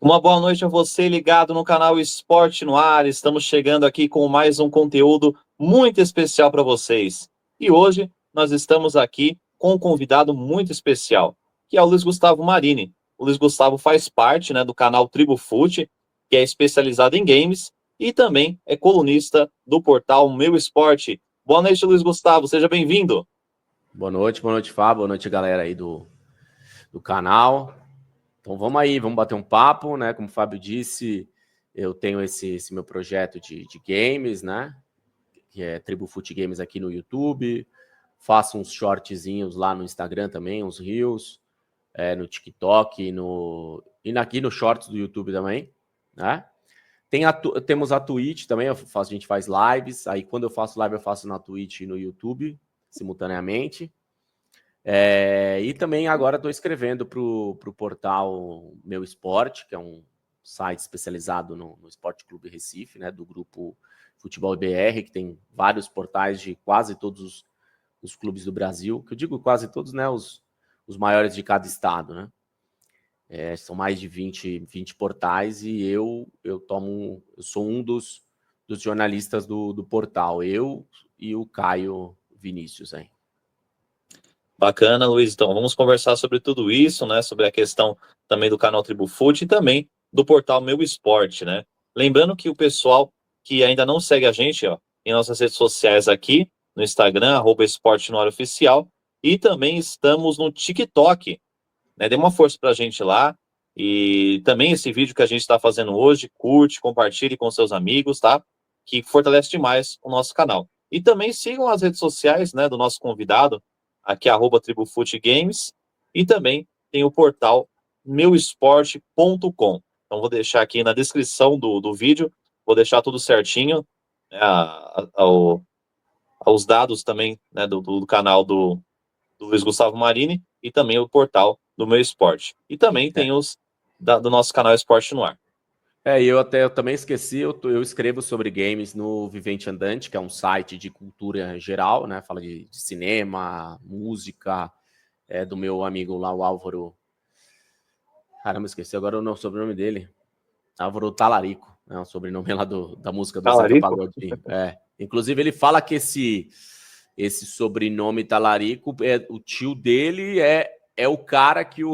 Uma boa noite a você ligado no canal Esporte no Ar. Estamos chegando aqui com mais um conteúdo muito especial para vocês. E hoje nós estamos aqui com um convidado muito especial, que é o Luiz Gustavo Marini. O Luiz Gustavo faz parte, do canal Tribo Fute, que é especializado em games e também é colunista do portal Meu Esporte. Boa noite, Luiz Gustavo. Seja bem-vindo. Boa noite, Fábio. Boa noite, galera aí do canal. Então vamos aí, vamos bater um papo, né? Como o Fábio disse, eu tenho esse meu projeto de games, né? Que é Tribo Fute Games aqui no YouTube. Faço uns shortzinhos lá no Instagram também, uns reels, no TikTok e aqui no Shorts do YouTube também, né? Temos a Twitch também, a gente faz lives. Aí quando eu faço live, eu faço na Twitch e no YouTube, simultaneamente. E também agora estou escrevendo para o portal Meu Esporte, que é um site especializado no Esporte Clube Recife, né, do grupo Futebol BR, que tem vários portais de quase todos os clubes do Brasil, que eu digo quase todos, né, os maiores de cada estado, né? São mais de 20 portais e eu sou um dos jornalistas do portal, eu e o Caio Vinícius aí. Bacana, Luiz. Então, vamos conversar sobre tudo isso, né? Sobre a questão também do canal Tribo Fute e também do portal Meu Esporte, né? Lembrando que o pessoal que ainda não segue a gente, ó, em nossas redes sociais aqui, no Instagram, @Esporte no Ar Oficial, e também estamos no TikTok, né? Dê uma força pra gente lá. E também esse vídeo que a gente está fazendo hoje, curte, compartilhe com seus amigos, tá? Que fortalece demais o nosso canal. E também sigam as redes sociais, né, do nosso convidado, aqui @TriboFuteGames, e também tem o portal meuesporte.com. Então vou deixar aqui na descrição do vídeo, vou deixar tudo certinho, né, os dados também, né, do canal do Luiz Gustavo Marini e também o portal do Meu Esporte. E também tem os do nosso canal Esporte no Ar. Eu também esqueci, eu escrevo sobre games no Vivente Andante, que é um site de cultura geral, né? Fala de cinema, música, do meu amigo lá, o Álvaro. Caramba, esqueci agora o sobrenome dele. Álvaro Talarico, né? O sobrenome lá da música do Zeca Talarico? Pagodinho. Inclusive, ele fala que esse sobrenome Talarico, o tio dele é o cara que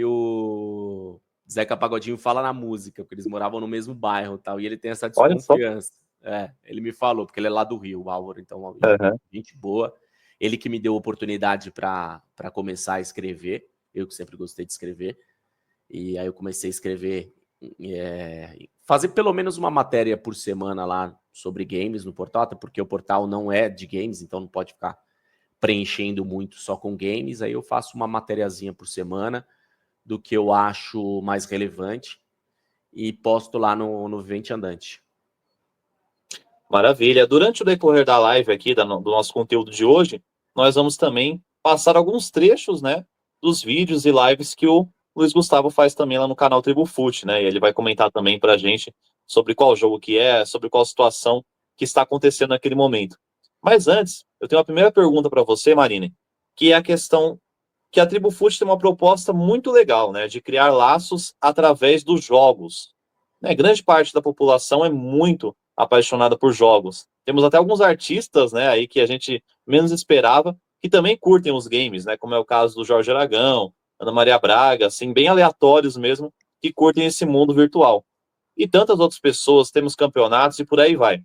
o Zeca Pagodinho fala na música, porque eles moravam no mesmo bairro e tal, e ele tem essa Olha só. desconfiança. Ele me falou, porque ele é lá do Rio, o Álvaro, então, Uhum. gente boa. Ele que me deu oportunidade para começar a escrever, eu que sempre gostei de escrever, e aí eu comecei a escrever, fazer pelo menos uma matéria por semana lá sobre games no portal, até porque o portal não é de games, então não pode ficar preenchendo muito só com games, aí eu faço uma matériazinha por semana, do que eu acho mais relevante e posto lá no Vivente Andante. Maravilha. Durante o decorrer da live aqui, do nosso conteúdo de hoje, nós vamos também passar alguns trechos, né, dos vídeos e lives que o Luiz Gustavo faz também lá no canal Tribo Fute, né, e ele vai comentar também pra gente sobre qual jogo que é, sobre qual situação que está acontecendo naquele momento. Mas antes, eu tenho uma primeira pergunta para você, Marine, que é a questão que a Tribo Fute tem uma proposta muito legal, né, de criar laços através dos jogos. Né, grande parte da população é muito apaixonada por jogos. Temos até alguns artistas, né, aí que a gente menos esperava, que também curtem os games, né, como é o caso do Jorge Aragão, Ana Maria Braga, assim, bem aleatórios mesmo, que curtem esse mundo virtual. E tantas outras pessoas, temos campeonatos e por aí vai.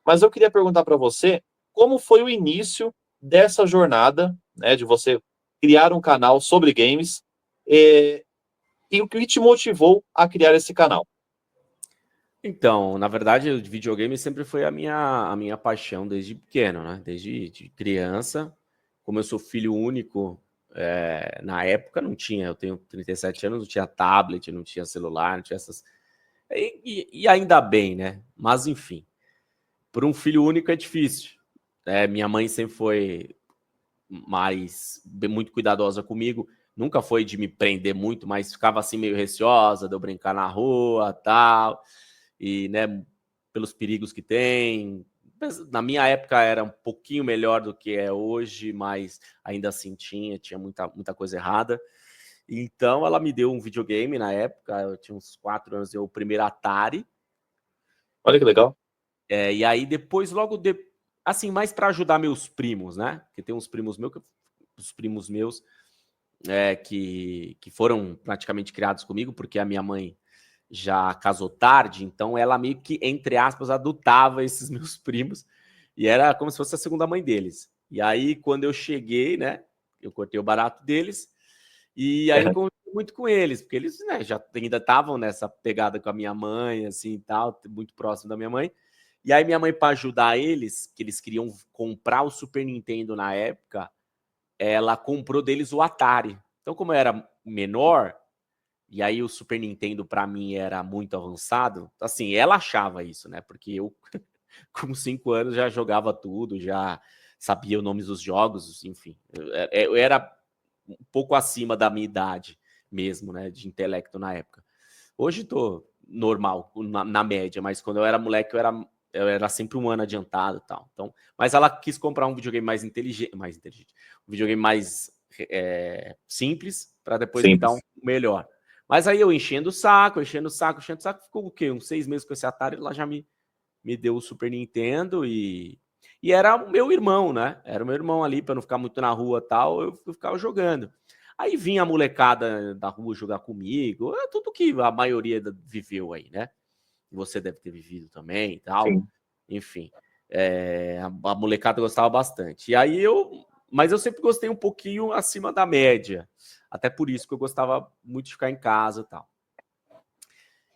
Mas eu queria perguntar para você, como foi o início dessa jornada, né, de você criar um canal sobre games, e o que te motivou a criar esse canal? Então, na verdade, o videogame sempre foi a minha paixão desde pequeno, né? Desde de criança. Como eu sou filho único, na época não tinha, eu tenho 37 anos, não tinha tablet, não tinha celular, não tinha essas... E ainda bem, né? Mas enfim, por um filho único é difícil. Minha mãe sempre foi muito cuidadosa comigo, nunca foi de me prender muito, mas ficava assim meio receosa de eu brincar na rua, tal, e, né, pelos perigos que tem. Na minha época era um pouquinho melhor do que é hoje, mas ainda assim tinha muita coisa errada. Então ela me deu um videogame na época, eu tinha uns 4 anos, o primeiro Atari. Olha que legal. E aí depois, assim, mais para ajudar meus primos, né? Porque tem uns primos meus que foram praticamente criados comigo, porque a minha mãe já casou tarde, então ela meio que, entre aspas, adotava esses meus primos, e era como se fosse a segunda mãe deles. E aí, quando eu cheguei, né, eu cortei o barato deles, e aí eu convivi muito com eles, porque eles, né, já ainda estavam nessa pegada com a minha mãe, assim, e tal, muito próximo da minha mãe. E aí minha mãe, para ajudar eles, que eles queriam comprar o Super Nintendo na época, ela comprou deles o Atari. Então, como eu era menor, e aí o Super Nintendo para mim era muito avançado, assim, ela achava isso, né? Porque eu, com 5 anos, já jogava tudo, já sabia os nomes dos jogos, enfim. Eu era um pouco acima da minha idade mesmo, né? De intelecto na época. Hoje tô normal, na média, mas quando eu era moleque, eu era sempre um ano adiantado e tal. Então, mas ela quis comprar um videogame mais inteligente, um videogame mais simples, para depois me dar um Simples. melhor. Mas aí eu enchendo o saco, ficou o quê? Uns 6 meses com esse Atari, ela já me deu o Super Nintendo e era o meu irmão, né? Era o meu irmão ali, para não ficar muito na rua e tal, eu ficava jogando. Aí vinha a molecada da rua jogar comigo, tudo que a maioria viveu aí, né? Você deve ter vivido também e tal. Sim. Enfim, a molecada gostava bastante. E aí mas eu sempre gostei um pouquinho acima da média. Até por isso que eu gostava muito de ficar em casa e tal.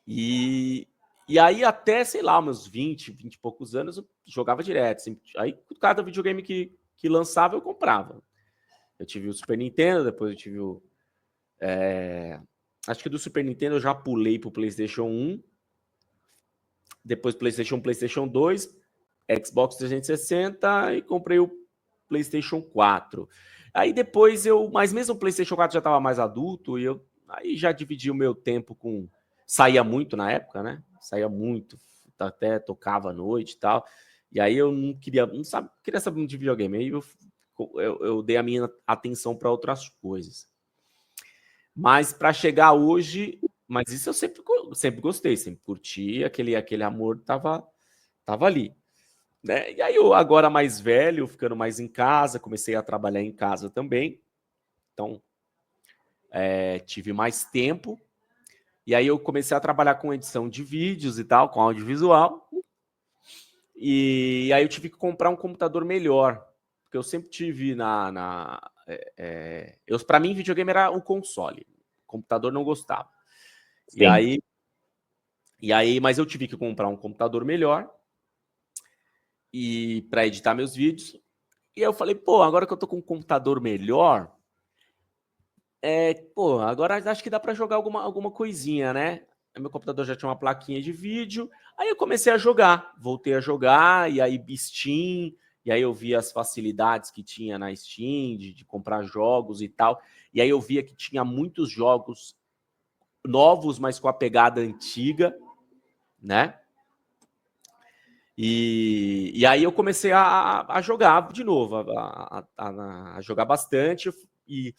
E aí até, sei lá, meus 20 e poucos anos, eu jogava direto. Sempre, aí cada videogame que lançava, eu comprava. Eu tive o Super Nintendo, depois eu tive o... acho que do Super Nintendo eu já pulei pro PlayStation 1, depois PlayStation 1, PlayStation 2, Xbox 360 e comprei o PlayStation 4. Aí depois mas mesmo o PlayStation 4 já estava mais adulto e aí já dividi o meu tempo com... Saía muito na época, né? Saía muito, até tocava à noite e tal. E aí eu não queria saber muito de videogame. Aí eu dei a minha atenção para outras coisas. Mas para chegar hoje, mas isso eu sempre gostei, sempre curti, aquele amor tava ali, né? E aí eu agora mais velho, ficando mais em casa, comecei a trabalhar em casa também, então tive mais tempo, e aí eu comecei a trabalhar com edição de vídeos e tal, com audiovisual, e aí eu tive que comprar um computador melhor, porque eu sempre tive para mim videogame era um console, computador não gostava. Sim. E aí, mas eu tive que comprar um computador melhor e para editar meus vídeos. E aí eu falei, pô, agora que eu tô com um computador melhor, agora acho que dá para jogar alguma coisinha, né? Aí meu computador já tinha uma plaquinha de vídeo. Aí eu comecei a jogar, voltei a jogar, e aí Steam, e aí eu vi as facilidades que tinha na Steam de comprar jogos e tal. E aí eu via que tinha muitos jogos novos, mas com a pegada antiga, né? E aí eu comecei a jogar de novo, a jogar bastante. E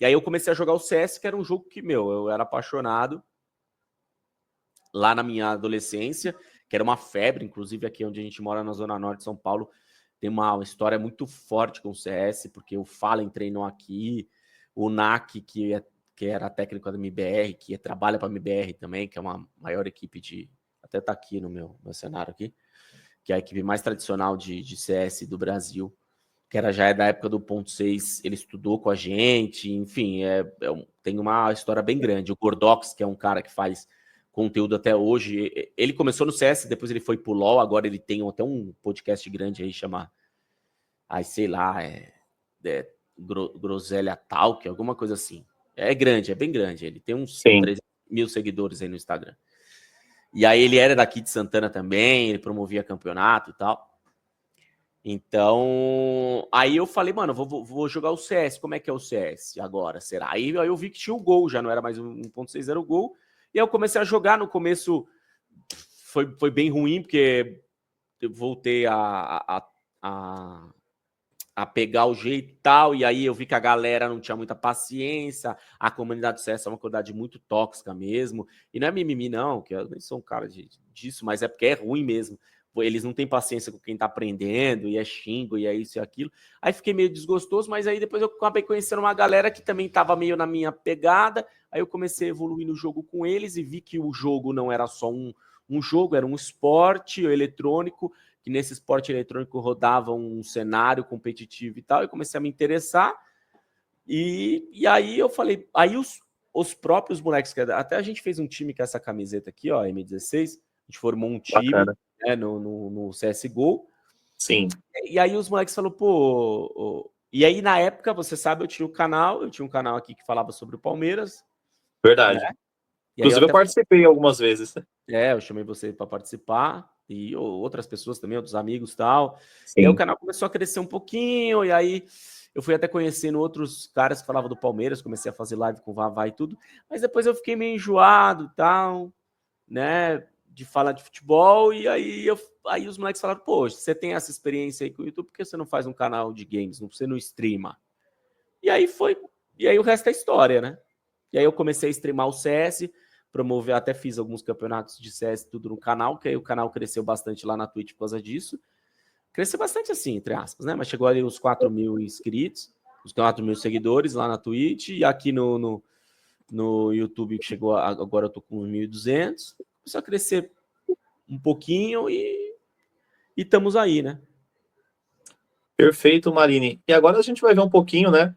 aí eu comecei a jogar o CS, que era um jogo que, eu era apaixonado lá na minha adolescência, que era uma febre, inclusive aqui onde a gente mora, na Zona Norte de São Paulo, tem uma história muito forte com o CS, porque o Fallen treinou aqui, o NAC, que era técnico da MBR, que trabalha para a MBR também, que é uma maior equipe de... Até tá aqui no meu cenário aqui, que é a equipe mais tradicional de CS do Brasil, que já é da época do 1.6, ele estudou com a gente, enfim, tem uma história bem grande. O Gordox, que é um cara que faz conteúdo até hoje, ele começou no CS, depois ele foi pro LoL, agora ele tem até um podcast grande aí, chama, sei lá, Groselha Talk, alguma coisa assim. É grande, é bem grande, ele tem uns 3 mil seguidores aí no Instagram. E aí ele era daqui de Santana também, ele promovia campeonato e tal. Então, aí eu falei, mano, vou jogar o CS. Como é que é o CS agora? Será? Aí eu vi que tinha o Gol, já não era mais 1.6, era o Gol. E aí eu comecei a jogar. No começo foi bem ruim, porque eu voltei a a pegar o jeito e tal, e aí eu vi que a galera não tinha muita paciência, a comunidade do CS é uma comunidade muito tóxica mesmo, e não é mimimi não, que eu nem sou um cara disso, mas é porque é ruim mesmo, eles não têm paciência com quem tá aprendendo, e é xingo, e é isso e aquilo, aí fiquei meio desgostoso, mas aí depois eu acabei conhecendo uma galera que também tava meio na minha pegada, aí eu comecei a evoluir no jogo com eles, e vi que o jogo não era só um jogo, era um esporte eletrônico, que nesse esporte eletrônico rodava um cenário competitivo e tal, e comecei a me interessar, e aí eu falei, aí os próprios moleques, até a gente fez um time com essa camiseta aqui, ó, M16, a gente formou um time, né, no CSGO, Sim. e aí os moleques falaram, pô, e aí na época, você sabe, eu tinha um canal aqui que falava sobre o Palmeiras. Verdade. Né? Inclusive eu participei algumas vezes. Eu chamei você para participar, e outras pessoas também, outros amigos e tal. Sim. E aí o canal começou a crescer um pouquinho, e aí eu fui até conhecendo outros caras que falavam do Palmeiras, comecei a fazer live com o Vavá e tudo, mas depois eu fiquei meio enjoado e tal, né, de falar de futebol, e aí os moleques falaram, pô, você tem essa experiência aí com o YouTube, por que você não faz um canal de games, você não streama? E aí o resto é história, né? E aí eu comecei a streamar o CS, promover, até fiz alguns campeonatos de CS, tudo no canal, que aí o canal cresceu bastante lá na Twitch por causa disso. Cresceu bastante assim, entre aspas, né? Mas chegou ali os 4 mil inscritos, os 4 mil seguidores lá na Twitch, e aqui no YouTube, que chegou, agora eu tô com 1.200, começou a crescer um pouquinho e estamos aí, né? Perfeito, Marini. E agora a gente vai ver um pouquinho, né,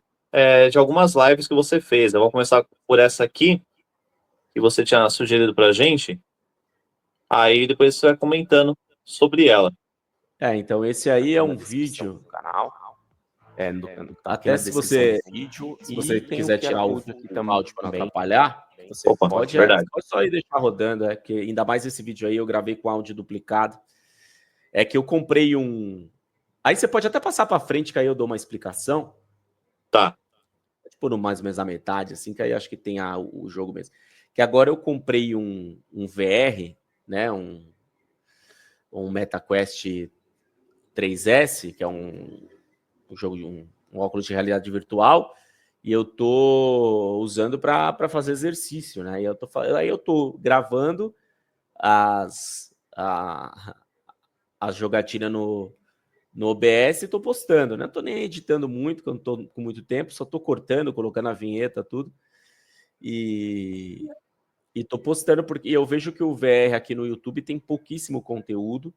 de algumas lives que você fez. Eu vou começar por essa aqui, que você tinha sugerido pra gente. Aí depois você vai comentando sobre ela. Então esse aí é um vídeo do canal. Até se você quiser tirar o áudio para não atrapalhar, você Opa, pode verdade. só ir deixar rodando, que ainda mais esse vídeo aí eu gravei com áudio duplicado. É que eu comprei um. Aí você pode até passar para frente, que aí eu dou uma explicação. Tá. Tipo, no mais ou menos a metade, assim, que aí acho que tem o jogo mesmo. Que agora eu comprei um VR, né? Um MetaQuest 3S, que é um jogo de um óculos de realidade virtual, e eu tô usando para fazer exercício, né? E aí eu tô gravando as jogatinas no OBS e tô postando, né? Não tô nem editando muito, porque eu não tô com muito tempo, só tô cortando, colocando a vinheta, tudo. E tô postando, porque eu vejo que o VR aqui no YouTube tem pouquíssimo conteúdo.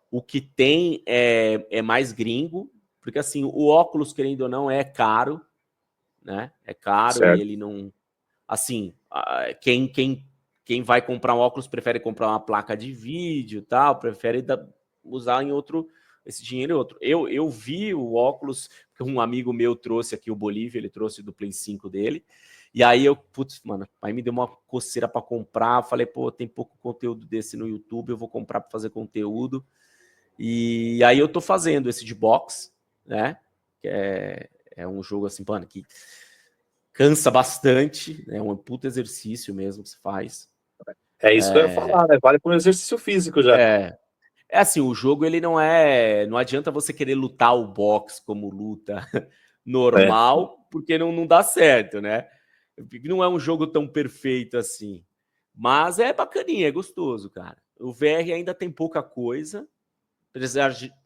O que tem é mais gringo, porque assim, o óculos, querendo ou não, é caro, né? É caro, Certo. e ele não... Assim, quem vai comprar um óculos prefere comprar uma placa de vídeo e tal, prefere usar em outro, esse dinheiro em outro. Eu vi o óculos, que um amigo meu trouxe aqui, o Bolívia, ele trouxe do Play 5 dele, e aí putz, mano, aí me deu uma coceira para comprar, falei, pô, tem pouco conteúdo desse no YouTube, eu vou comprar para fazer conteúdo. E aí eu tô fazendo esse de box, né? Que é um jogo assim, mano, que cansa bastante, é um puto exercício mesmo que se faz. É isso que eu ia falar, né? Vale para um exercício físico já. É assim, o jogo ele não adianta você querer lutar o box como luta normal, porque não dá certo, né? Não é um jogo tão perfeito assim. Mas é bacaninha, é gostoso, cara. O VR ainda tem pouca coisa,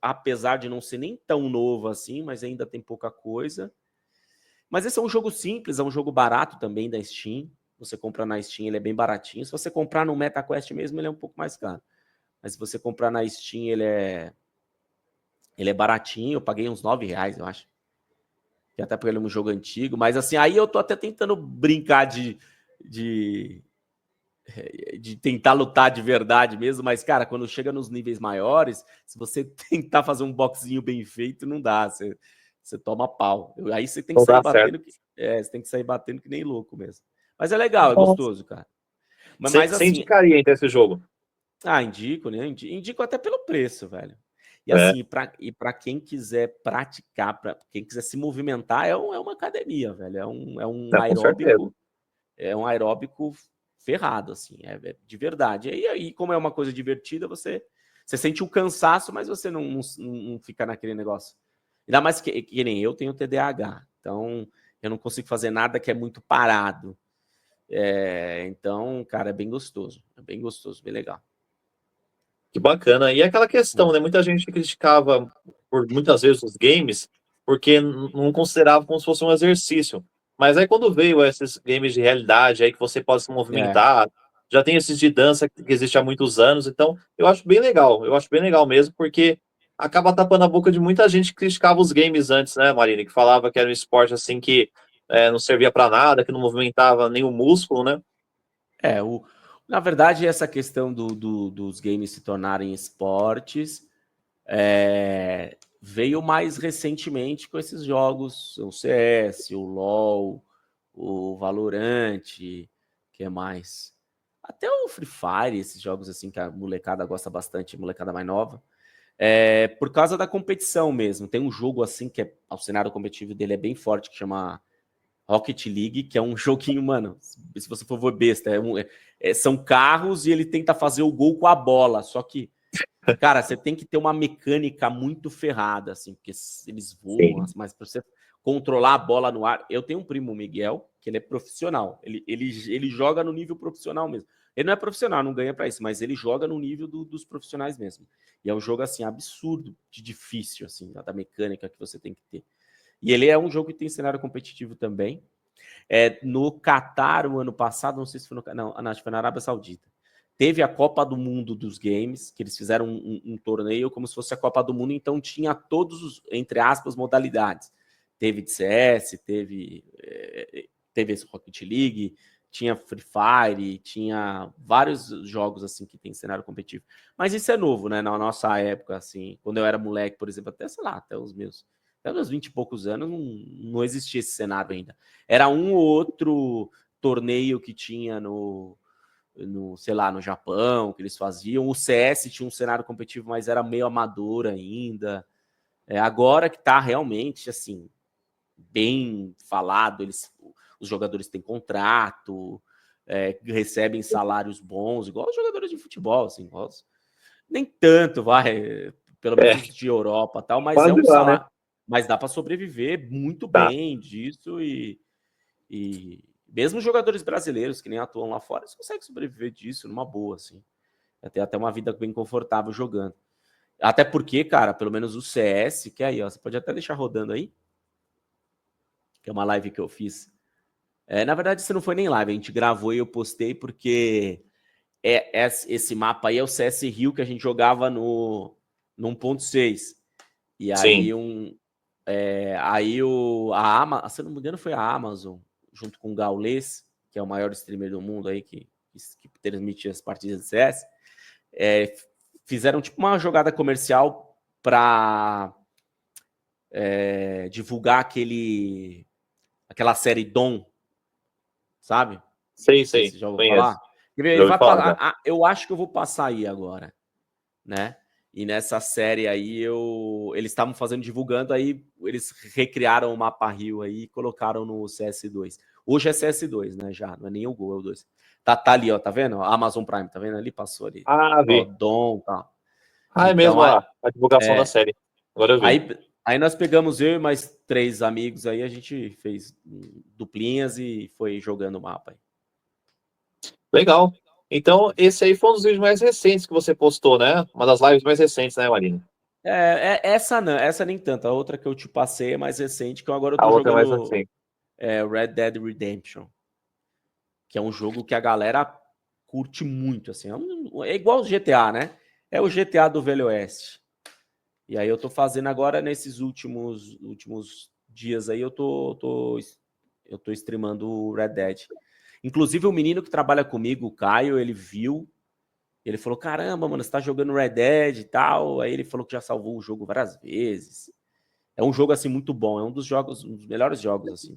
apesar de não ser nem tão novo assim, mas ainda tem pouca coisa. Mas esse é um jogo simples, é um jogo barato também da Steam. Você compra na Steam, ele é bem baratinho. Se você comprar no MetaQuest mesmo, ele é um pouco mais caro. Mas se você comprar na Steam, ele é baratinho. Eu paguei uns R$9, eu acho. Que até porque ele é um jogo antigo. Mas assim, aí eu tô até tentando brincar de tentar lutar de verdade mesmo, mas, cara, quando chega nos níveis maiores, se você tentar fazer um boxinho bem feito, não dá, você toma pau. Aí você tem que sair batendo, você tem que sair batendo que nem louco mesmo. Mas é legal, é gostoso, cara. Mas Você assim, indicaria então esse jogo? indico, né? Indico até pelo preço, velho. E assim, para quem quiser praticar, para quem quiser se movimentar, é uma academia, velho. É um aeróbico, ferrado, assim, de verdade. E aí, como é uma coisa divertida, você sente um cansaço, mas você não fica naquele negócio. Ainda mais que nem eu tenho TDAH, então eu não consigo fazer nada que é muito parado. Então, cara, é bem gostoso, bem legal. Que bacana. E aquela questão, né? Muita gente criticava por muitas vezes os games porque não considerava como se fosse um exercício. Mas aí quando veio esses games de realidade aí que você pode se É, movimentar, já tem esses de dança que existe há muitos anos, então eu acho bem legal. Eu acho bem legal mesmo, porque acaba tapando a boca de muita gente que criticava os games antes, né, Marina? Que falava que era um esporte assim que não servia para nada, que não movimentava nem o músculo, né? É, na verdade, essa questão dos games se tornarem esportes veio mais recentemente com esses jogos, o CS, o LoL, o Valorant, que é mais? Até o Free Fire, esses jogos assim que a molecada gosta bastante, a molecada mais nova. Por causa da competição mesmo. Tem um jogo assim que o cenário competitivo dele é bem forte, que chama Rocket League, que é um joguinho, mano, se você for besta, são carros e ele tenta fazer o gol com a bola, só que, cara, você tem que ter uma mecânica muito ferrada, assim, porque eles voam, Sim. mas pra você controlar a bola no ar... Eu tenho um primo, Miguel, que ele é profissional, ele joga no nível profissional mesmo. Ele não é profissional, não ganha pra isso, mas ele joga no nível dos profissionais mesmo. E é um jogo, assim, absurdo de difícil, assim, da mecânica que você tem que ter. E ele é um jogo que tem cenário competitivo também. No Catar, o ano passado, não sei se foi não, acho que foi na Arábia Saudita. Teve a Copa do Mundo dos Games, que eles fizeram um torneio como se fosse a Copa do Mundo, então tinha todos os, entre aspas, modalidades. Teve de CS, teve esse Rocket League, tinha Free Fire, tinha vários jogos assim que tem cenário competitivo. Mas isso é novo, né? Na nossa época, assim, quando eu era moleque, por exemplo, até, sei lá, até meus 20 e poucos anos, não existia esse cenário ainda. Era um ou outro torneio que tinha sei lá, no Japão, que eles faziam. O CS tinha um cenário competitivo, mas era meio amador ainda. Agora que está realmente, assim, bem falado, os jogadores têm contrato, recebem salários bons, igual os jogadores de futebol, assim, nem tanto, vai, pelo menos É, os de Europa tal, mas é quase um lá, né? salário, mas dá para sobreviver muito Tá. bem disso e mesmo jogadores brasileiros que nem atuam lá fora, eles conseguem sobreviver disso numa boa, assim. Ter até uma vida bem confortável jogando. Até porque, cara, pelo menos o CS, que é aí, ó, você pode até deixar rodando aí, que é uma live que eu fiz. Na verdade, isso não foi nem live, a gente gravou e eu postei porque esse mapa aí é o CS Rio que a gente jogava no 1.6. E aí Sim. se eu não me engano, foi a Amazon, junto com o Gaules, que é o maior streamer do mundo aí, que transmite as partidas de CS, fizeram tipo uma jogada comercial para divulgar aquela série Dom, sabe? Não Sei, sei se sei. você já ouviu Conheço. falar. Já ouvi falar, já. Eu acho que eu vou passar aí agora, né? E nessa série aí eles estavam divulgando, aí eles recriaram o mapa Rio aí e colocaram no CS2. Hoje é CS2, né? Já, não é nem o Gol, é o 2. Tá ali, ó, tá vendo? A Amazon Prime, tá vendo ali? Passou ali. Ah, Ó, vi. Dom e tal. Ah, é Então, mesmo a divulgação da série. Agora eu vi. aí nós pegamos eu e mais 3 amigos aí, a gente fez duplinhas e foi jogando o mapa aí. Legal. Então, esse aí foi um dos vídeos mais recentes que você postou, né? Uma das lives mais recentes, né, Marina? Essa não, essa nem tanto. A outra que eu te passei é mais recente, que agora eu A tô outra é mais jogando recente. Red Dead Redemption, que é um jogo que a galera curte muito, assim. É igual o GTA, né? É o GTA do Velho Oeste. E aí eu tô fazendo agora, nesses últimos dias aí, eu tô streamando o Red Dead. Inclusive, o menino que trabalha comigo, o Caio, ele viu, ele falou, caramba, mano, você tá jogando Red Dead e tal. Aí ele falou que já salvou o jogo várias vezes. É um jogo, assim, muito bom. É um dos melhores jogos, assim,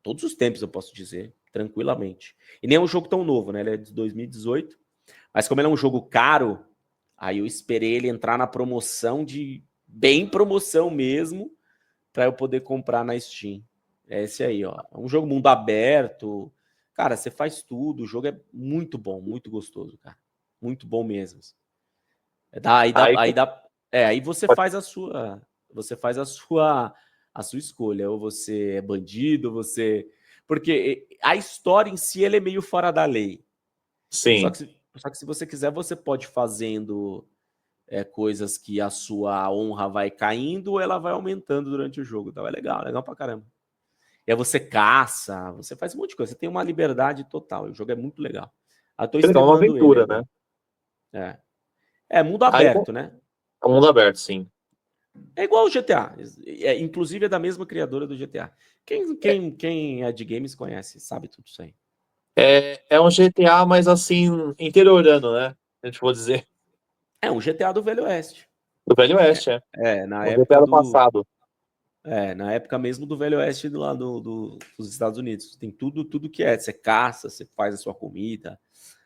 todos os tempos, eu posso dizer, tranquilamente. E nem é um jogo tão novo, né? Ele é de 2018. Mas como ele é um jogo caro, aí eu esperei ele entrar na promoção bem promoção mesmo, para eu poder comprar na Steam. É esse aí, ó. É um jogo mundo aberto. Cara, você faz tudo. O jogo é muito bom, muito gostoso, cara. Muito bom mesmo. Aí, Aí dá. Aí você faz a sua, a sua escolha, ou você é bandido, porque a história em si ela é meio fora da lei. Só Sim. que, se você quiser, você pode ir fazendo coisas que a sua honra vai caindo ou ela vai aumentando durante o jogo. Então é legal pra caramba. E aí você caça, você faz um monte de coisa. Você tem uma liberdade total. O jogo é muito legal. Eu tô Que legal, uma streamando ele aventura, né? agora. Mundo Aí aberto, né? é um mundo aberto, sim. É igual o GTA. Inclusive é da mesma criadora do GTA. Quem é de games conhece, sabe tudo isso aí. É um GTA, mas assim, interiorano, né? A gente pode dizer. É um GTA do Velho Oeste. Do Velho Oeste, é. Na Um GTA época do passado. na época mesmo do Velho Oeste lá dos Estados Unidos. Tem tudo que é. Você caça, você faz a sua comida.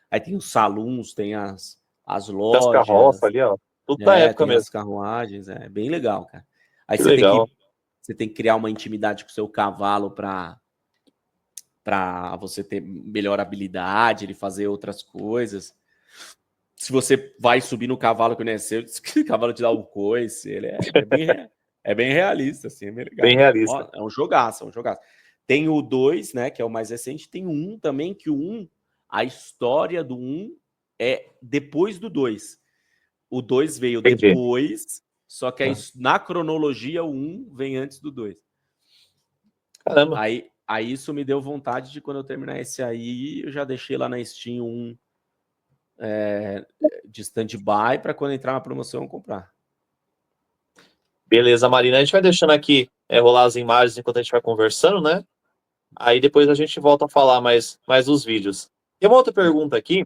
Aí tem os salões, tem as Tem as carroças lojas, ali, ó. Tudo da época tem mesmo. as carruagens. É bem legal, cara. Aí Que legal. você tem que criar uma intimidade com o seu cavalo para você ter melhor habilidade, ele fazer outras coisas. Se você vai subir no cavalo que não é seu, o cavalo te dá um coice. Ele é bem realista, assim, é bem Bem legal. realista. É um jogaço, é um jogaço. Tem o 2, né, que é o mais recente. Tem o 1 também, que o 1, a história do 1 é depois do 2. O 2 veio Entendi. depois, só que na cronologia o 1 vem antes do 2. Caramba. Aí isso me deu vontade de, quando eu terminar esse aí, eu já deixei lá na Steam um de stand-by para quando entrar na promoção eu comprar. Beleza, Marina. A gente vai deixando aqui rolar as imagens enquanto a gente vai conversando, né? Aí depois a gente volta a falar mais dos vídeos. E uma outra pergunta aqui.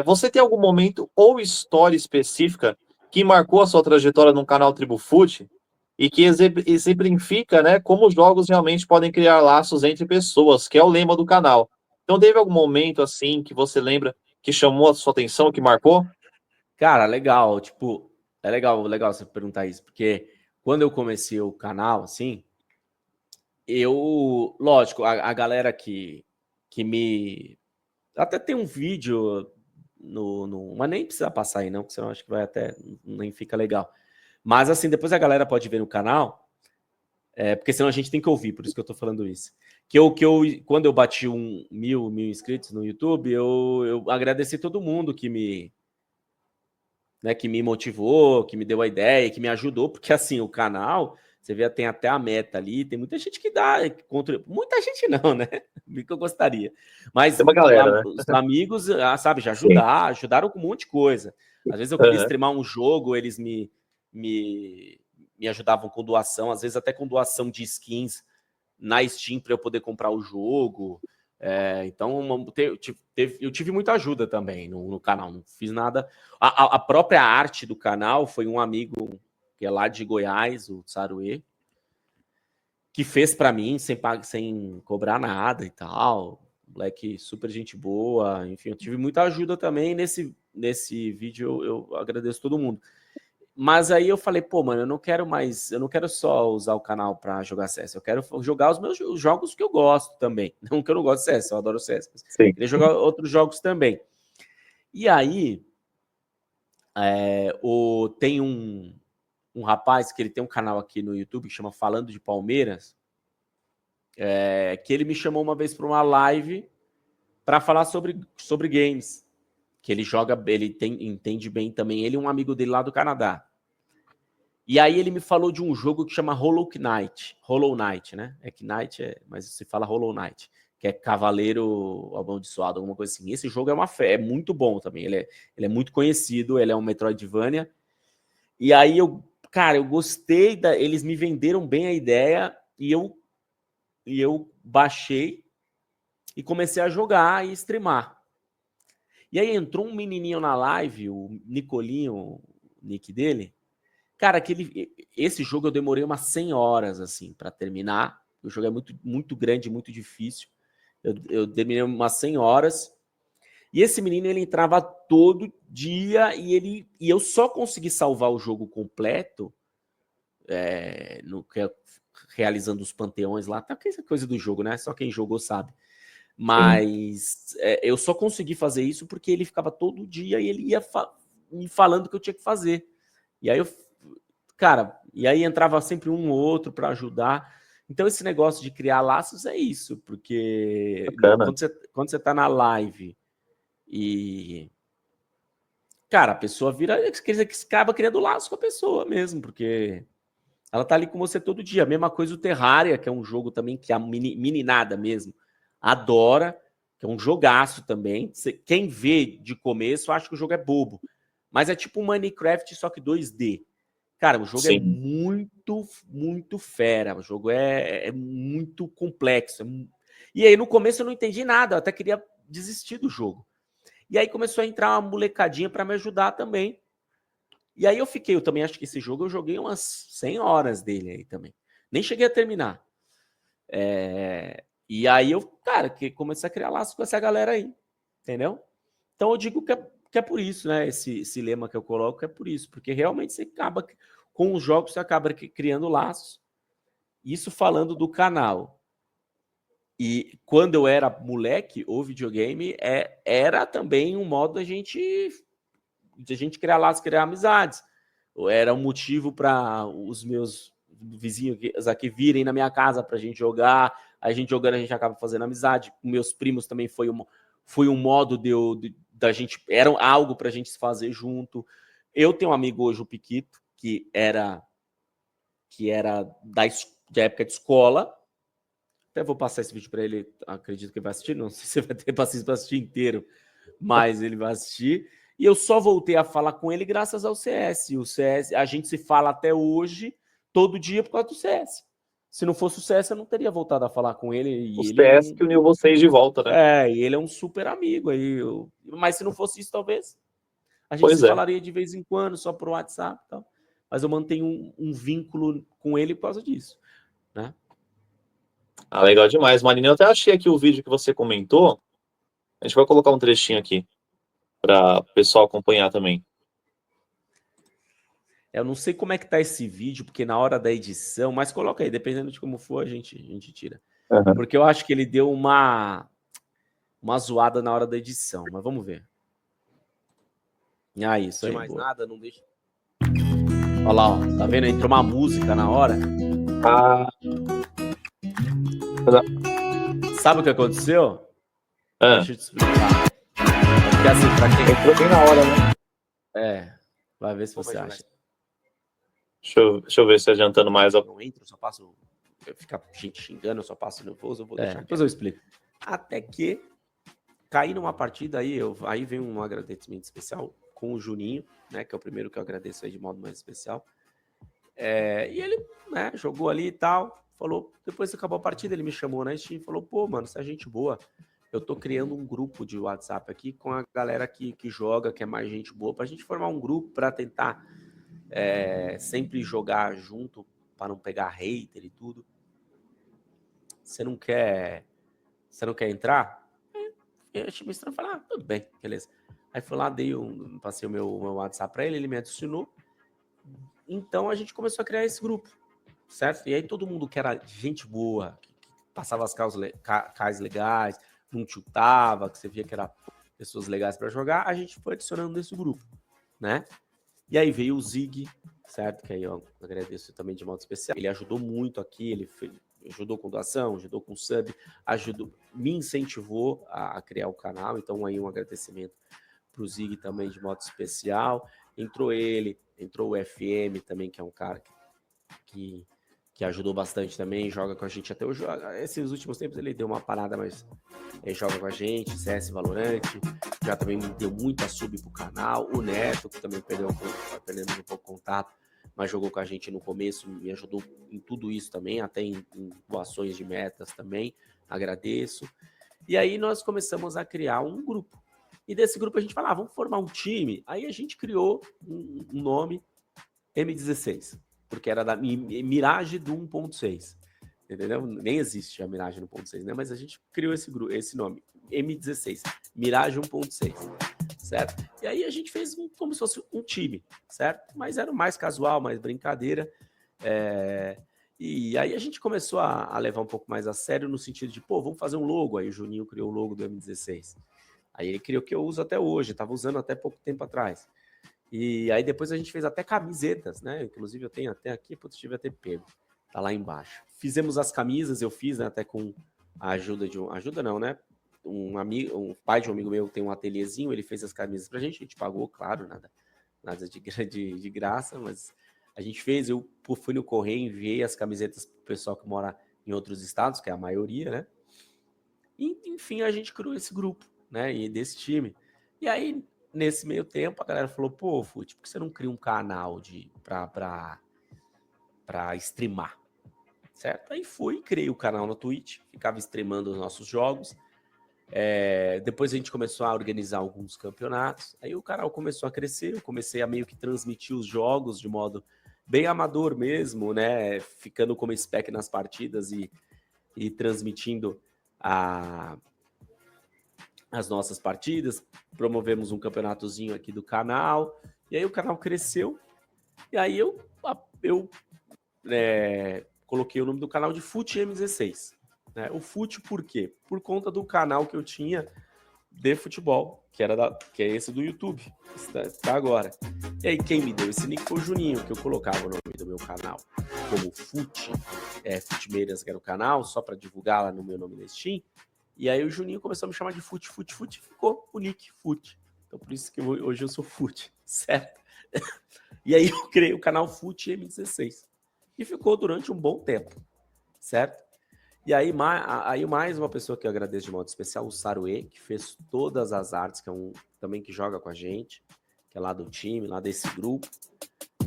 Você tem algum momento ou história específica que marcou a sua trajetória no canal Tribo Food e que exemplifica, né, como os jogos realmente podem criar laços entre pessoas, que é o lema do canal. Então, teve algum momento assim que você lembra que chamou a sua atenção, que marcou? Cara, legal. Tipo, é legal você perguntar isso, porque quando eu comecei o canal, assim, lógico, a galera que me. Até tem um vídeo mas nem precisa passar aí, não, porque senão acho que vai até. Nem fica legal. Mas, assim, depois a galera pode ver no canal, porque senão a gente tem que ouvir, por isso que eu tô falando isso. Quando eu bati mil inscritos no YouTube, eu agradeci todo mundo que me motivou, que me deu a ideia, que me ajudou, porque assim, o canal, você vê, tem até a meta ali, tem muita gente que dá, muita gente não, né? Que eu gostaria. Mas Tem uma galera, né? os amigos, sabe, já Sim. ajudaram com um monte de coisa. Às vezes eu queria Uhum. streamar um jogo, eles me ajudavam com doação, às vezes até com doação de skins na Steam para eu poder comprar o jogo. Então, eu tive muita ajuda também no canal, não fiz nada. A própria arte do canal foi um amigo que é lá de Goiás, o Tsaruê, que fez para mim sem cobrar nada e tal. Moleque super gente boa, enfim, eu tive muita ajuda também. Nesse vídeo eu agradeço todo mundo. Mas aí eu falei, pô, mano, eu não quero só usar o canal para jogar CS, eu quero jogar os meus jogos que eu gosto também. Não que eu não gosto de CS, eu adoro CS, mas Sim. queria jogar outros jogos também. E aí, tem um rapaz que ele tem um canal aqui no YouTube que chama Falando de Palmeiras, que ele me chamou uma vez para uma live para falar sobre games, que ele joga, entende bem também, ele é um amigo dele lá do Canadá. E aí ele me falou de um jogo que chama Hollow Knight, né? Knight, mas se fala Hollow Knight, que é Cavaleiro Amaldiçoado, alguma coisa assim. Esse jogo é muito bom também, ele é muito conhecido, ele é um Metroidvania. E aí cara, eu gostei, eles me venderam bem a ideia e eu baixei e comecei a jogar e streamar. E aí entrou um menininho na live, o Nicolinho, o nick dele. Cara, esse jogo eu demorei umas 100 horas, assim, para terminar. O jogo é muito, muito grande, muito difícil. Eu terminei umas 100 horas. E esse menino, ele entrava todo dia e eu só consegui salvar o jogo completo, realizando os panteões lá. Tá, que essa coisa do jogo, né? Só quem jogou sabe. Mas eu só consegui fazer isso porque ele ficava todo dia e ele ia me falando o que eu tinha que fazer. E aí cara, e aí entrava sempre um ou outro para ajudar. Então esse negócio de criar laços é isso, porque Bacana. quando você tá na live e, cara, a pessoa vira, quer dizer, que acaba criando laço com a pessoa mesmo, porque ela tá ali com você todo dia. A mesma coisa o Terraria, que é um jogo também que a meninada mesmo adora, que é um jogaço também. Quem vê de começo acha que o jogo é bobo, mas é tipo um Minecraft, só que 2D. Cara, o jogo é Sim. muito, muito fera. O jogo é muito complexo. E aí, no começo, eu não entendi nada. Eu até queria desistir do jogo. E aí começou a entrar uma molecadinha para me ajudar também. E aí eu também acho que esse jogo eu joguei umas 100 horas dele aí também. Nem cheguei a terminar. E aí cara, que comecei a criar laços com essa galera aí. Entendeu? Então eu digo que é por isso, né? Esse lema que eu coloco é por isso, porque realmente você acaba, com os jogos, você acaba criando laços. Isso falando do canal. E quando eu era moleque, o videogame era também um modo de a gente criar laços, criar amizades. Era um motivo para os meus vizinhos aqui virem na minha casa para a gente jogar. A gente jogando, a gente acaba fazendo amizade. Com meus primos também foi um modo da gente. Era algo para a gente se fazer junto. Eu tenho um amigo hoje, o Piquito, que era da época de escola. Até vou passar esse vídeo para ele, acredito que ele vai assistir. Não sei se você vai ter paciência para assistir inteiro, mas ele vai assistir. E eu só voltei a falar com ele graças ao CS. O CS, a gente se fala até hoje, todo dia, por causa do CS. Se não fosse o CS, eu não teria voltado a falar com ele. O E ele CS que uniu vocês de volta, né? e ele é um super amigo. Mas se não fosse isso, talvez a gente Pois se é. falaria de vez em quando, só por WhatsApp e tal. Mas eu mantenho um vínculo com ele por causa disso, né? Ah, legal demais, Marina. Eu até achei aqui o vídeo que você comentou. A gente vai colocar um trechinho aqui para o pessoal acompanhar também. Eu não sei como é que tá esse vídeo, porque na hora da edição, mas coloca aí, dependendo de como for, a gente tira. Uhum. Porque eu acho que ele deu uma zoada na hora da edição, mas vamos ver. Ah, isso aí. Mais boa. Nada, não deixa. Olha lá, ó, tá vendo? Entrou uma música na hora. Ah. Sabe o que aconteceu? Deixa eu te explicar. Porque assim, pra quem. Entrou bem na hora, né? Vai ver se você acha. Deixa eu ver se adiantando mais. Não entro, eu só passo. Fica gente xingando, eu só passo nervoso, eu vou deixar. Depois eu explico. Até que caí numa partida aí vem um agradecimento especial com o Juninho, né? Que é o primeiro que eu agradeço aí de modo mais especial. E ele, né, jogou ali e tal. Falou, depois que acabou a partida, ele me chamou na Steam e falou: pô, mano, você é gente boa. Eu tô criando um grupo de WhatsApp aqui com a galera que joga, que é mais gente boa, pra gente formar um grupo pra tentar sempre jogar junto, pra não pegar hater e tudo. Você não quer entrar? Eu achei meio estranho, falei, tudo bem, beleza. Aí fui lá, passei o meu WhatsApp pra ele me adicionou. Então a gente começou a criar esse grupo, certo? E aí todo mundo que era gente boa, que passava as cais legais, não tiltava, que você via que era pessoas legais para jogar, a gente foi adicionando nesse grupo, né? E aí veio o Zig, certo? Que aí eu agradeço também de modo especial. Ele ajudou muito aqui, ele ajudou com doação, ajudou com sub, me incentivou a criar o canal, então aí um agradecimento pro Zig também de modo especial. Entrou o FM também, que é um cara que ajudou bastante também, joga com a gente até hoje. Esses últimos tempos ele deu uma parada, mas ele joga com a gente, CS Valorant, já também me deu muita sub pro canal. O Neto, que também perdemos um pouco contato, mas jogou com a gente no começo, me ajudou em tudo isso também, até em doações de metas também, agradeço. E aí nós começamos a criar um grupo. E desse grupo a gente falava, vamos formar um time. Aí a gente criou um nome, M16, porque era da Mirage do 1.6. Entendeu? Nem existe a Mirage no 1.6, né? Mas a gente criou esse nome, M16, Mirage 1.6, certo? E aí a gente fez como se fosse um time, certo? Mas era mais casual, mais brincadeira. E aí a gente começou a levar um pouco mais a sério no sentido de, pô, vamos fazer um logo. Aí o Juninho criou o logo do M16. Aí ele criou o que eu uso até hoje, estava usando até pouco tempo atrás. E aí depois a gente fez até camisetas, né? Inclusive eu tenho até aqui, putz, tive até pego. Tá lá embaixo. Fizemos as camisas, eu fiz, né, até com a ajuda de um... Ajuda não, né? Um pai de um amigo meu tem um ateliêzinho, ele fez as camisas pra gente, a gente pagou, claro, nada de graça, mas a gente fez, eu fui no correio, enviei as camisetas pro pessoal que mora em outros estados, que é a maioria, né? E, enfim, a gente criou esse grupo, né? E desse time. E aí, nesse meio tempo, a galera falou, pô, Fute, por que você não cria um canal pra streamar? Certo? Aí fui, criei o canal no Twitch, ficava streamando os nossos jogos. Depois a gente começou a organizar alguns campeonatos. Aí o canal começou a crescer, eu comecei a meio que transmitir os jogos de modo bem amador mesmo, né? Ficando como spec nas partidas e transmitindo as nossas partidas. Promovemos um campeonatozinho aqui do canal. E aí o canal cresceu. E aí eu coloquei o nome do canal de Fute M16. Né? O Fute por quê? Por conta do canal que eu tinha de futebol, que é esse do YouTube, que está agora. E aí quem me deu esse nick foi o Juninho, que eu colocava o nome do meu canal como Fute, Futimeiras, que era o canal, só para divulgar lá no meu nome na Steam. E aí o Juninho começou a me chamar de Fute, ficou o nick Fute. Então por isso que hoje eu sou Fute, certo? E aí eu criei o canal Fute M16. E ficou durante um bom tempo, certo? E aí mais uma pessoa que eu agradeço de modo especial, o Saruê, que fez todas as artes, que é também que joga com a gente, que é lá do time, lá desse grupo.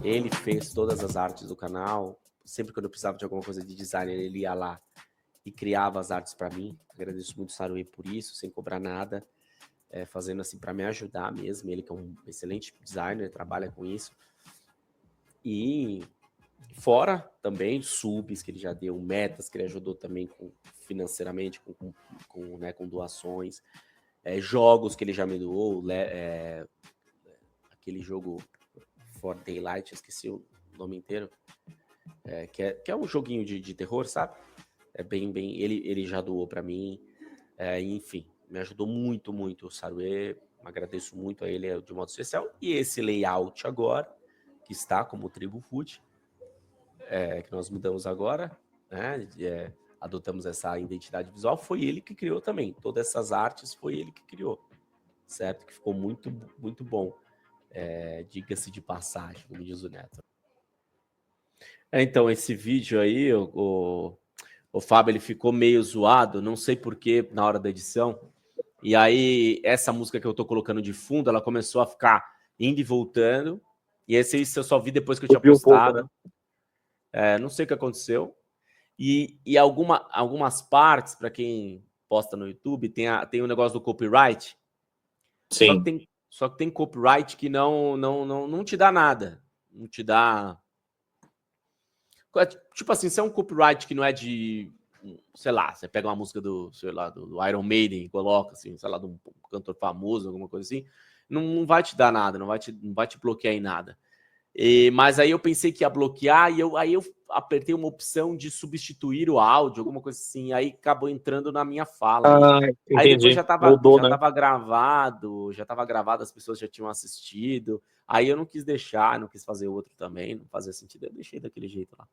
Ele fez todas as artes do canal. Sempre que eu precisava de alguma coisa de design, ele ia lá e criava as artes para mim. Agradeço muito o Saruê por isso, sem cobrar nada, fazendo assim para me ajudar mesmo. Ele que é um excelente designer, trabalha com isso. E fora também subs que ele já deu, metas que ele ajudou também financeiramente, com doações, jogos que ele já me doou, aquele jogo For Daylight, esqueci o nome inteiro, que é um joguinho de terror, sabe? Ele já doou para mim, enfim, me ajudou muito, muito o Saruê, agradeço muito a ele de modo especial. E esse layout agora, que está como Tribo Fute, que nós mudamos agora, né? Adotamos essa identidade visual, foi ele que criou também. Todas essas artes foi ele que criou, certo? Que ficou muito, muito bom. Diga-se de passagem, como diz o Neto. Então, esse vídeo aí, o Fábio, ele ficou meio zoado, não sei porquê, na hora da edição. E aí, essa música que eu tô colocando de fundo, ela começou a ficar indo e voltando. E esse eu só vi depois que eu tinha postado. Não sei o que aconteceu. E algumas partes, para quem posta no YouTube, tem um negócio do copyright. Sim. Só que tem copyright que não te dá nada. Não te dá... Tipo assim, se é um copyright que não é de... Sei lá, você pega uma música do Iron Maiden e coloca, assim, sei lá, de um cantor famoso, alguma coisa assim, não vai te dar nada, não vai te bloquear em nada. Mas aí eu pensei que ia bloquear e aí eu apertei uma opção de substituir o áudio, alguma coisa assim, aí acabou entrando na minha fala. Aí depois já estava gravado, as pessoas já tinham assistido, aí eu não quis deixar, não quis fazer outro também, não fazia sentido, eu deixei daquele jeito lá.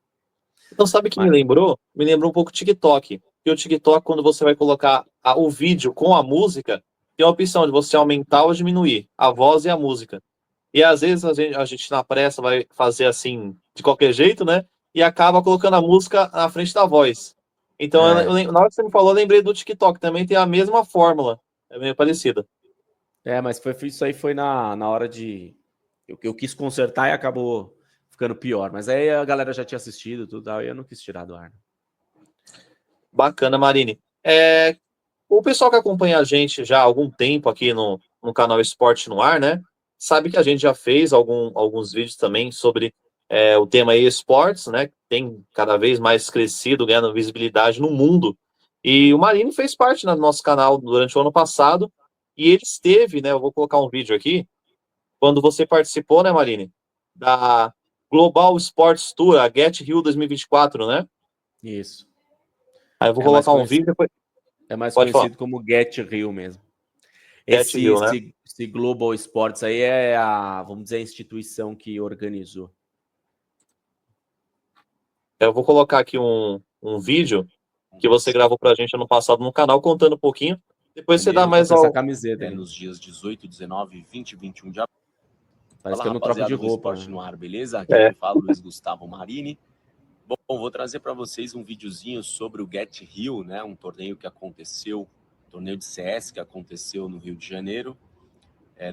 Então, sabe o que me lembrou? Me lembrou um pouco o TikTok. E o TikTok, quando você vai colocar o vídeo com a música, tem a opção de você aumentar ou diminuir a voz e a música. E às vezes a gente na pressa vai fazer assim, de qualquer jeito, né? E acaba colocando a música na frente da voz. Então, na hora que você me falou, eu lembrei do TikTok. Também tem a mesma fórmula. É meio parecida. Mas isso aí foi na hora de... Eu quis consertar e acabou ficando pior. Mas aí a galera já tinha assistido tudo, aí eu não quis tirar do ar. Bacana, Marine. O pessoal que acompanha a gente já há algum tempo aqui no canal Esporte no Ar, né? Sabe que a gente já fez alguns vídeos também sobre o tema esportes, né? Tem cada vez mais crescido, ganhando visibilidade no mundo. E o Marine fez parte, né, do nosso canal durante o ano passado. E ele esteve, né? Eu vou colocar um vídeo aqui. Quando você participou, né, Marine? Da Global Sports Tour, a Get Rio 2024, né? Isso. Aí eu vou colocar um vídeo. É mais conhecido como Get Rio mesmo. Catville, né? Esse Global Sports aí é vamos dizer, a instituição que organizou. Eu vou colocar aqui um vídeo que você gravou pra gente ano passado no canal, contando um pouquinho. Depois você dá mais essa camiseta. Nos dias 18, 19, 20 e 21 de abril. Parece que eu não troco de roupa. Esporte no ar, beleza? Aqui quem fala é o Luiz Gustavo Marini. Bom, vou trazer para vocês um videozinho sobre o Get Rio, né? Um torneio que aconteceu, torneio de CS que aconteceu no Rio de Janeiro,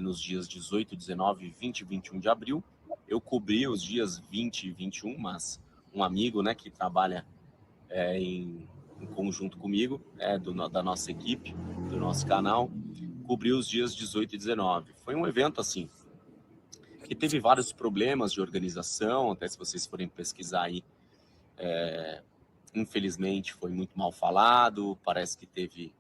nos dias 18, 19, 20 e 21 de abril. Eu cobri os dias 20 e 21, mas um amigo, né, que trabalha em conjunto comigo, da nossa equipe, do nosso canal, cobriu os dias 18 e 19. Foi um evento, assim, que teve vários problemas de organização, até se vocês forem pesquisar aí, infelizmente foi muito mal falado, parece que teve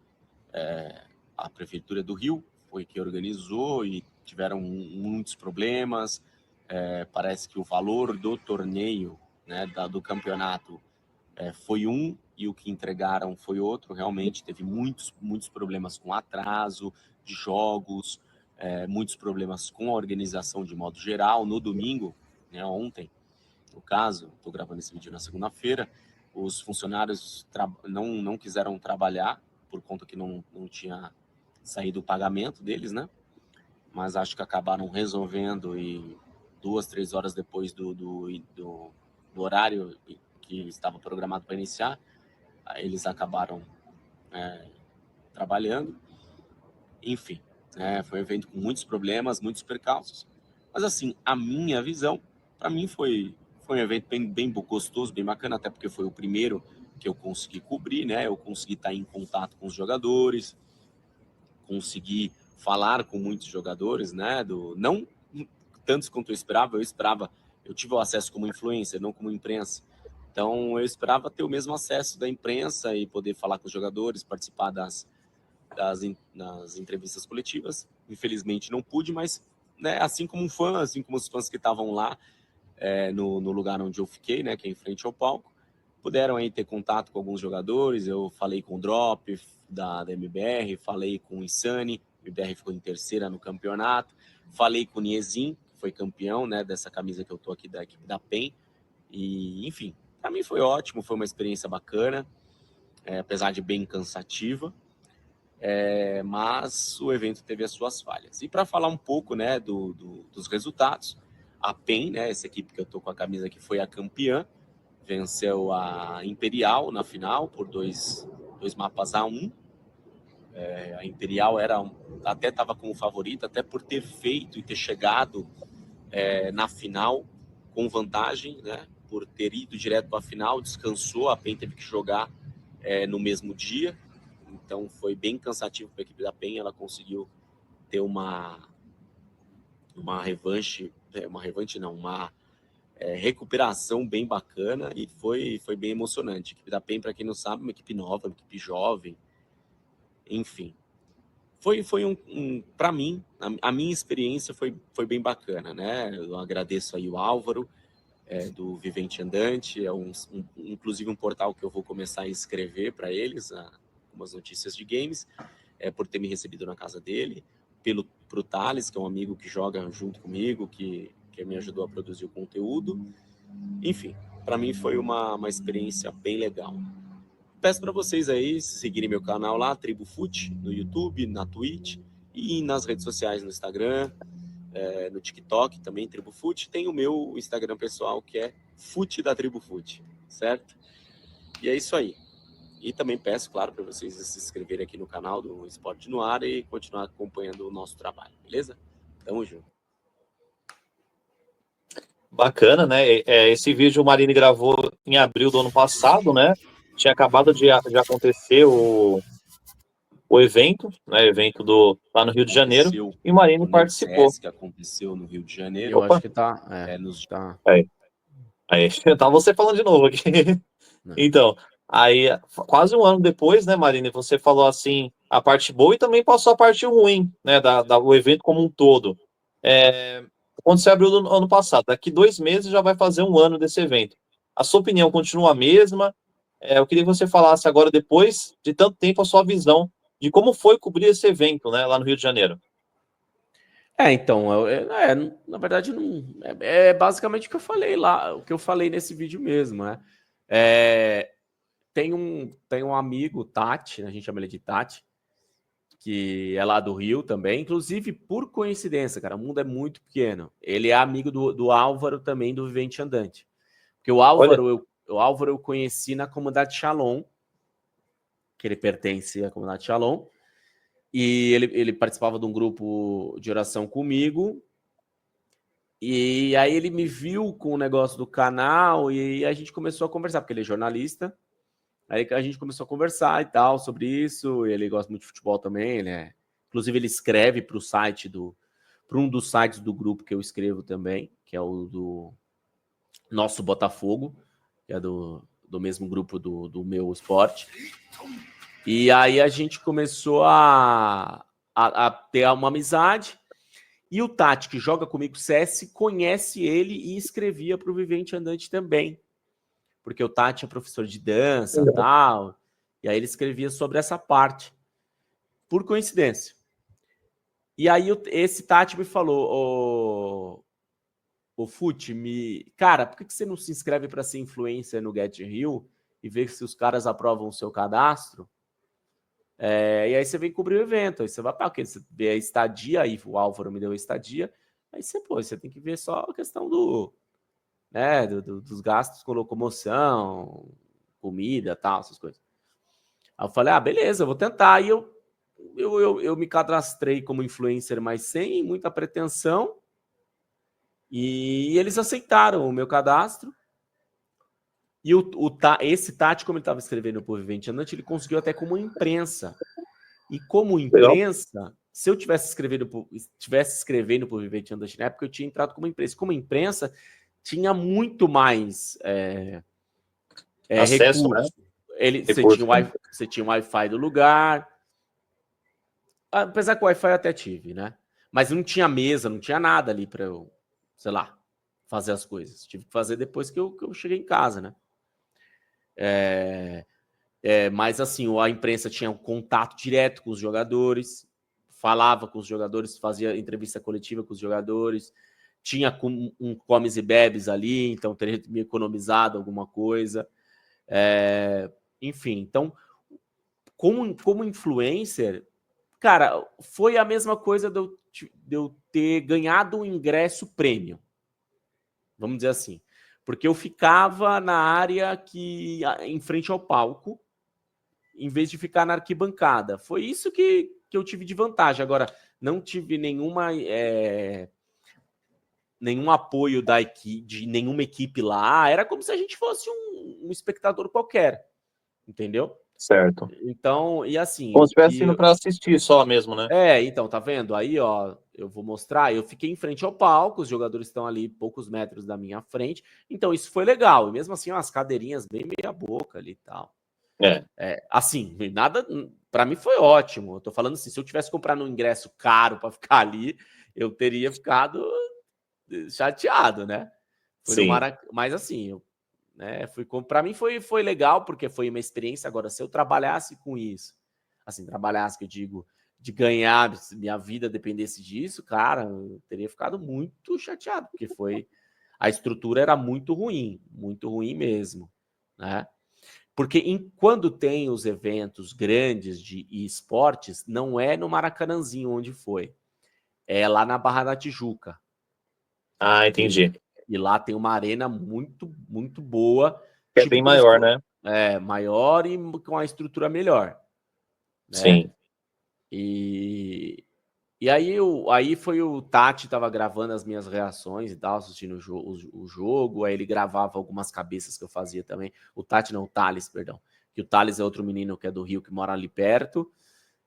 a Prefeitura do Rio, foi que organizou e tiveram muitos problemas, parece que o valor do torneio, né, do campeonato foi um e o que entregaram foi outro, realmente teve muitos problemas com atraso de jogos, muitos problemas com a organização de modo geral. No domingo, né, ontem, no caso, estou gravando esse vídeo na segunda-feira, os funcionários não quiseram trabalhar por conta que não tinha saído o pagamento deles, né? Mas acho que acabaram resolvendo e 2, 3 horas depois do horário que estava programado para iniciar, eles acabaram trabalhando. Enfim, foi um evento com muitos problemas, muitos percalços. Mas assim, a minha visão, para mim foi um evento bem gostoso, bem bacana, até porque foi o primeiro que eu consegui cobrir, né? Eu consegui estar em contato com os jogadores, consegui falar com muitos jogadores, né? Não tantos quanto eu esperava, eu tive o acesso como influencer, não como imprensa. Então eu esperava ter o mesmo acesso da imprensa e poder falar com os jogadores, participar das entrevistas coletivas. Infelizmente não pude, mas, né, assim como os fãs que estavam lá no lugar onde eu fiquei, né, que é em frente ao palco, puderam aí ter contato com alguns jogadores. Eu falei com o Drop da MBR, falei com o Insane, a MBR ficou em terceira no campeonato, falei com o Niezin, que foi campeão, né, dessa camisa que eu tô aqui da equipe da PEN, e enfim, para mim foi ótimo, foi uma experiência bacana, apesar de bem cansativa, mas o evento teve as suas falhas. E para falar um pouco, né, dos resultados, a PEN, né, essa equipe que eu tô com a camisa aqui, foi a campeã, venceu a Imperial na final por 2 mapas a 1. A Imperial até estava como favorita, até por ter feito e ter chegado na final com vantagem, né, por ter ido direto para a final, descansou, a PEN teve que jogar no mesmo dia, então foi bem cansativo para a equipe da PEN. Ela conseguiu ter uma recuperação bem bacana e foi bem emocionante. A equipe da PEN, para quem não sabe, uma equipe nova, uma equipe jovem, enfim. Foi para mim, a minha experiência foi bem bacana, né? Eu agradeço aí o Álvaro, do Vivente Andante, inclusive um portal que eu vou começar a escrever para eles, algumas notícias de games, por ter me recebido na casa dele, pro Thales, que é um amigo que joga junto comigo, que me ajudou a produzir o conteúdo. Enfim, para mim foi uma experiência bem legal. Peço para vocês aí seguirem meu canal lá, Tribo Fut, no YouTube, na Twitch e nas redes sociais, no Instagram, no TikTok também, Tribo Fut. Tem o meu Instagram pessoal, que é Fut da Tribo Fut, certo? E é isso aí. E também peço, claro, para vocês se inscreverem aqui no canal do Esporte no Ar e continuar acompanhando o nosso trabalho, beleza? Tamo junto. Bacana, né? Esse vídeo o Marini gravou em abril do ano passado, né? Tinha acabado de acontecer o evento, né? Evento lá no Rio de Janeiro, e o Marini participou. Que aconteceu no Rio de Janeiro. Eu acho que tá. Aí, tá você falando de novo aqui. Então, aí, quase um ano depois, né, Marini, você falou assim, a parte boa e também passou a parte ruim, né, do evento como um todo. Quando você abriu no ano passado, daqui 2 meses já vai fazer um ano desse evento. A sua opinião continua a mesma? Eu queria que você falasse agora, depois de tanto tempo, a sua visão de como foi cobrir esse evento, né, lá no Rio de Janeiro. Então, na verdade, não, é basicamente o que eu falei lá, o que eu falei nesse vídeo mesmo, né? Tem um amigo, Tati, a gente chama ele de Tati, que é lá do Rio também, inclusive, por coincidência, cara, o mundo é muito pequeno. Ele é amigo do Álvaro também, do Vivente Andante. Porque o Álvaro eu conheci na comunidade Shalom, que ele pertence à comunidade Shalom, e ele participava de um grupo de oração comigo, e aí ele me viu com o negócio do canal, e a gente começou a conversar, porque ele é jornalista, aí a gente começou a conversar e tal sobre isso, ele gosta muito de futebol também, inclusive ele escreve para o site para um dos sites do grupo que eu escrevo também, que é o do Nosso Botafogo, que é do mesmo grupo do meu esporte. E aí a gente começou a ter uma amizade. E o Tati, que joga comigo CS, conhece ele e escrevia para o Vivente Andante também. Porque o Tati é professor de dança e tal. E aí ele escrevia sobre essa parte. Por coincidência. E aí esse Tati me falou, ô Fute, cara, por que você não se inscreve para ser influencer no Get Rio e ver se os caras aprovam o seu cadastro? E aí você vem cobrir o evento, aí você vai para quê? Você vê a estadia, aí o Álvaro me deu a estadia, aí você tem que ver só a questão dos gastos com locomoção, comida, tal, essas coisas. Aí eu falei, beleza, eu vou tentar. Aí eu me cadastrei como influencer, mas sem muita pretensão, e eles aceitaram o meu cadastro. E esse Tati, como ele estava escrevendo por Vivente Andante, ele conseguiu até como imprensa. E como imprensa, se eu tivesse escrevendo por Vivente Andante na época, eu tinha entrado como imprensa. Como imprensa, tinha muito mais Acesso, recurso. né? Você tinha o Wi-Fi do lugar. Apesar que o Wi-Fi eu até tive, né? Mas não tinha mesa, não tinha nada ali para eu, sei lá, fazer as coisas. Tive que fazer depois que eu cheguei em casa, né? Mas assim, a imprensa tinha um contato direto com os jogadores, falava com os jogadores, fazia entrevista coletiva com os jogadores, tinha um comes e bebes ali, então teria me economizado alguma coisa. Enfim, então, como influencer, cara, foi a mesma coisa de eu ter ganhado um ingresso prêmio, vamos dizer assim, porque eu ficava na área em frente ao palco, em vez de ficar na arquibancada. Foi isso que eu tive de vantagem. Agora, não tive nenhum apoio de nenhuma equipe lá. Era como se a gente fosse um espectador qualquer, entendeu? Certo. Então, e assim... Como se estivesse indo para assistir só mesmo, né? Então, tá vendo? Aí, ó, eu vou mostrar. Eu fiquei em frente ao palco, os jogadores estão ali poucos metros da minha frente. Então, isso foi legal. E mesmo assim, umas cadeirinhas bem meia boca ali e tal. Assim, nada, para mim foi ótimo. Eu tô falando assim, se eu tivesse comprado um ingresso caro para ficar ali, eu teria ficado chateado, né? Foi no Maracanã, mas assim, para mim foi legal porque foi uma experiência. Agora, se eu trabalhasse com isso, assim, que eu digo, de ganhar, minha vida dependesse disso, cara, eu teria ficado muito chateado, porque a estrutura era muito ruim mesmo, né? Porque quando tem os eventos grandes de esportes, não é no Maracanãzinho onde foi. É lá na Barra da Tijuca. Entendi. E lá tem uma arena muito, muito boa. É bem maior, né? Maior e com a estrutura melhor. Né? Sim. E aí foi o Tati, tava gravando as minhas reações e tal, assistindo o jogo, aí ele gravava algumas cabeças que eu fazia também. O Tati não, o Thales, perdão. Que o Thales é outro menino que é do Rio, que mora ali perto.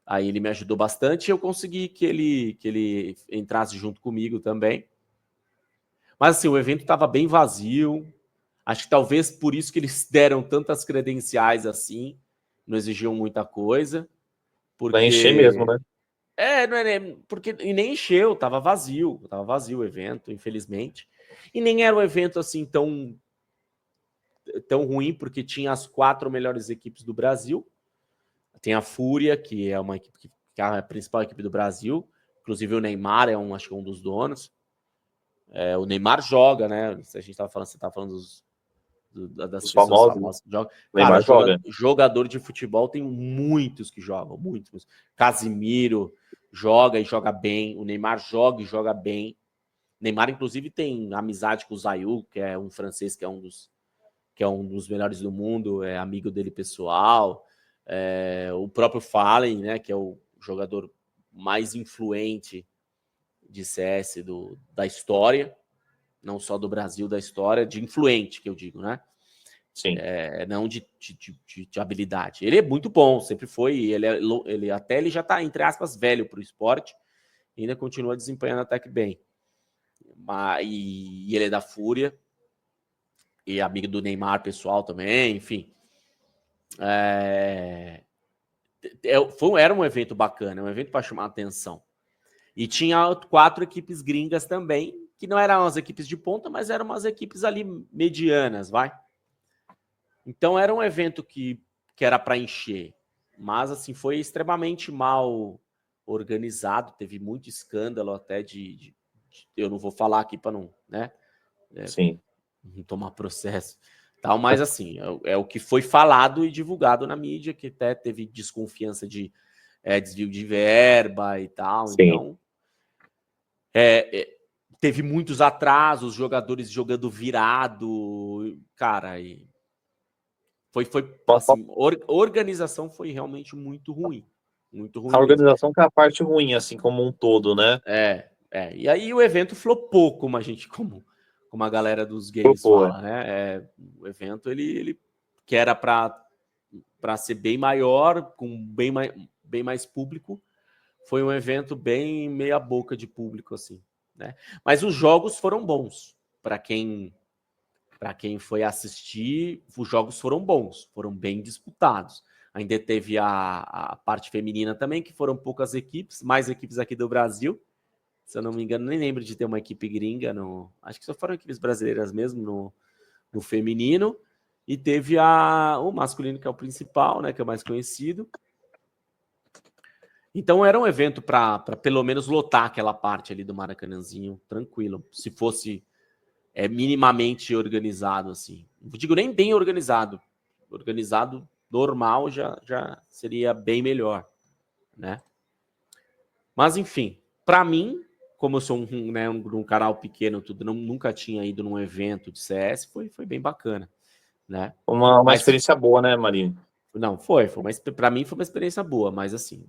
Aí ele me ajudou bastante e eu consegui que ele entrasse junto comigo também. Mas assim, o evento estava bem vazio. Acho que talvez por isso que eles deram tantas credenciais assim, não exigiam muita coisa. Porque... Vai encher mesmo, né? Não é porque e nem encheu, tava vazio o evento, infelizmente. E nem era um evento assim tão ruim, porque tinha as 4 melhores equipes do Brasil. Tem a Fúria, que é uma equipe que é a principal equipe do Brasil. Inclusive o Neymar acho que um dos donos. O Neymar joga, né? Se a gente estava falando, você estava falando das Os pessoas famosos, famosas que jogam. o Neymar joga. Jogador de futebol tem muitos que jogam, muitos. Casimiro joga e joga bem. O Neymar joga e joga bem. O Neymar, inclusive, tem amizade com o Zayu, que é um francês que é um dos melhores do mundo, é amigo dele pessoal. O próprio Fallen, né, que é o jogador mais influente de CS da história, não só do Brasil, da história, de influente, que eu digo, né? Sim. Não de habilidade. Ele é muito bom, sempre foi. Ele já está, entre aspas, velho para o esporte, e ainda continua desempenhando até que bem. E ele é da Fúria, e amigo do Neymar pessoal também, enfim. Era um evento bacana, um evento para chamar a atenção. E tinha 4 equipes gringas também, que não eram as equipes de ponta, mas eram umas equipes ali medianas, vai. Então era um evento que era para encher, mas assim foi extremamente mal organizado, teve muito escândalo até eu não vou falar aqui para não, né? Sim. Não tomar processo, tal, mas assim é o que foi falado e divulgado na mídia, que até teve desconfiança de desvio de verba e tal. Sim. Então teve muitos atrasos, jogadores jogando virado, cara, e foi assim, organização foi realmente muito ruim. Muito ruim A mesmo. organização que é a parte ruim, assim, como um todo, né? E aí o evento flopou, como a galera dos games fala, né? O evento, ele que era para ser bem maior, com bem mais público, foi um evento bem meia boca de público, assim, né? Mas os jogos foram bons. Para quem foi assistir, os jogos foram bons, foram bem disputados. Ainda teve a parte feminina também, que foram poucas equipes, mais equipes aqui do Brasil. Se eu não me engano, nem lembro de ter uma equipe gringa. Acho que só foram equipes brasileiras mesmo no feminino. E teve o masculino, que é o principal, né, que é o mais conhecido. Então era um evento para pelo menos lotar aquela parte ali do Maracanãzinho, tranquilo. Se fosse minimamente organizado, assim. Não digo nem bem organizado. Organizado normal já seria bem melhor, né? Mas, enfim, para mim, como eu sou um canal pequeno, nunca tinha ido num evento de CS, foi bem bacana, né? Uma experiência boa, né, Marinho? Não, para mim foi uma experiência boa, mas assim,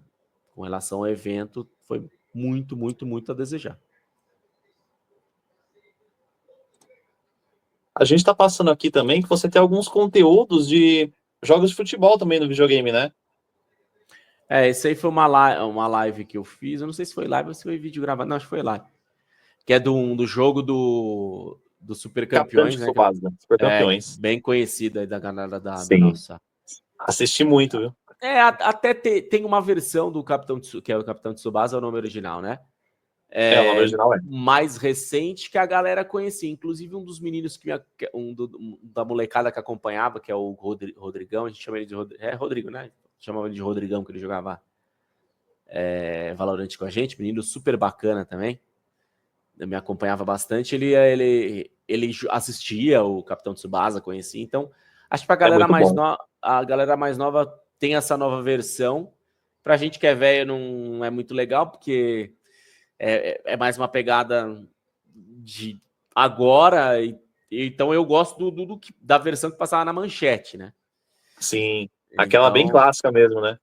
com relação ao evento, foi muito, muito, muito a desejar. A gente tá passando aqui também que você tem alguns conteúdos de jogos de futebol também no videogame, né? Esse aí foi uma live que eu fiz. Eu não sei se foi live ou se foi vídeo gravado. Não, acho que foi live. Que é do jogo do Super Campeões, né? Super Campeões. Bem conhecida aí da galera da nossa. Assisti muito, viu? Até tem uma versão do Capitão que é o Capitão Tsubasa, é o nome original, né? O nome original mais recente que a galera conhecia. Inclusive um dos meninos da molecada que acompanhava, que é o Rodrigão, a gente chama ele de Rodrigo, né? Chamava ele de Rodrigão, que ele jogava Valorant com a gente, menino super bacana também, me acompanhava bastante, ele assistia o Capitão Tsubasa, conhecia, então acho que a galera mais nova tem essa nova versão. Pra gente que é velho não é muito legal, porque é mais uma pegada de agora, então eu gosto da versão que passava na manchete, né? Sim. Aquela bem clássica mesmo, né?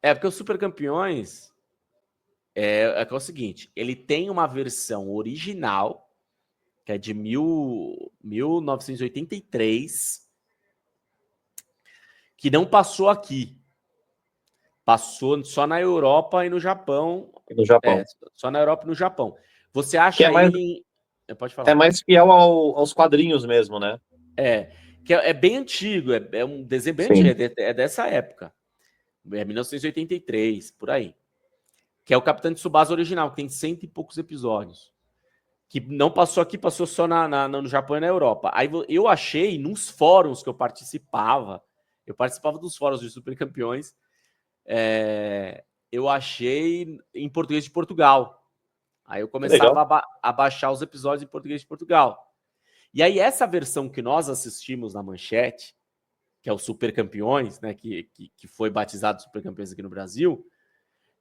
Porque o Super Campeões é o seguinte, ele tem uma versão original, que é de 1983, que não passou aqui. Passou só na Europa e no Japão. No Japão. Só na Europa e no Japão. Você acha ele... Pode falar. É mais fiel aos quadrinhos mesmo, né? Que é bem antigo, é um desenho bem antigo, é dessa época. É 1983, por aí. Que é o Capitão Tsubasa original, que tem 100 e poucos episódios. Que não passou aqui, passou só no Japão e na Europa. Aí eu achei, nos fóruns que eu participava, Eu participava dos fóruns de Super Campeões. Eu achei em português de Portugal. Aí eu começava a baixar os episódios em português de Portugal. E aí essa versão que nós assistimos na Manchete, que é o Super Campeões, né, que foi batizado Super Campeões aqui no Brasil,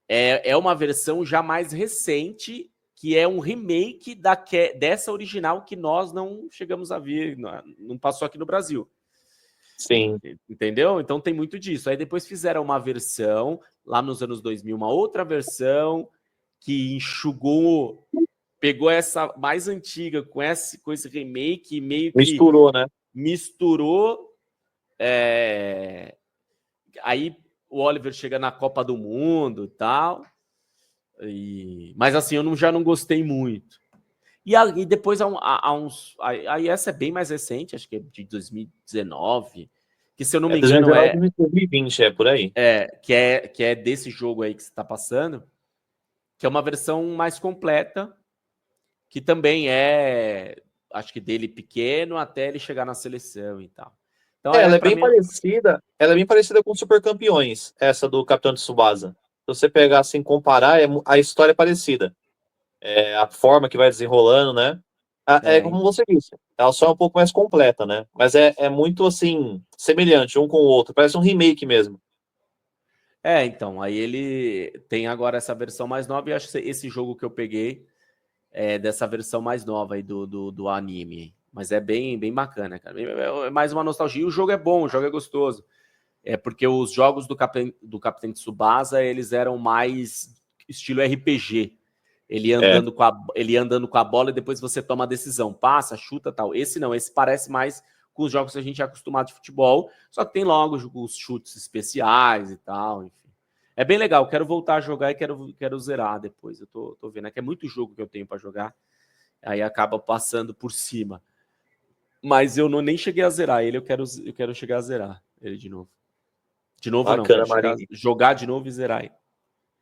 é uma versão já mais recente, que é um remake dessa original que nós não chegamos a ver, não passou aqui no Brasil. Sim. Entendeu? Então tem muito disso. Aí depois fizeram uma versão, lá nos anos 2000, uma outra versão que enxugou, pegou essa mais antiga com esse remake e meio que... Misturou, né? Misturou. Aí o Oliver chega na Copa do Mundo e tal. Mas assim, eu já não gostei muito. E depois aí essa é bem mais recente, acho que é de 2019, que se eu não me engano 2020, por aí. que é desse jogo aí que você está passando, que é uma versão mais completa, que também acho que dele pequeno até ele chegar na seleção e tal. Então, ela é bem parecida com Super Campeões, essa do Capitão Tsubasa. Se você pegar assim, comparar, a história é parecida. A forma que vai desenrolando, né? É como você disse, ela só é um pouco mais completa, né? Mas é muito, assim, semelhante um com o outro. Parece um remake mesmo. Então, aí ele tem agora essa versão mais nova, e acho que esse jogo que eu peguei é dessa versão mais nova aí do anime. Mas é bem, bem bacana, cara. É mais uma nostalgia. E o jogo é bom, o jogo é gostoso. Porque os jogos do Capitão Tsubasa, eles eram mais estilo RPG. Ele andando com a bola e depois você toma a decisão. Passa, chuta, tal. Esse não, esse parece mais com os jogos que a gente é acostumado de futebol, só que tem logo os chutes especiais e tal, enfim. É bem legal, quero voltar a jogar e quero zerar depois. Eu tô vendo, que é muito jogo que eu tenho para jogar, aí acaba passando por cima. Mas eu nem cheguei a zerar ele, eu quero chegar a zerar ele de novo. De novo Bacana, não, quero jogar de novo e zerar ele.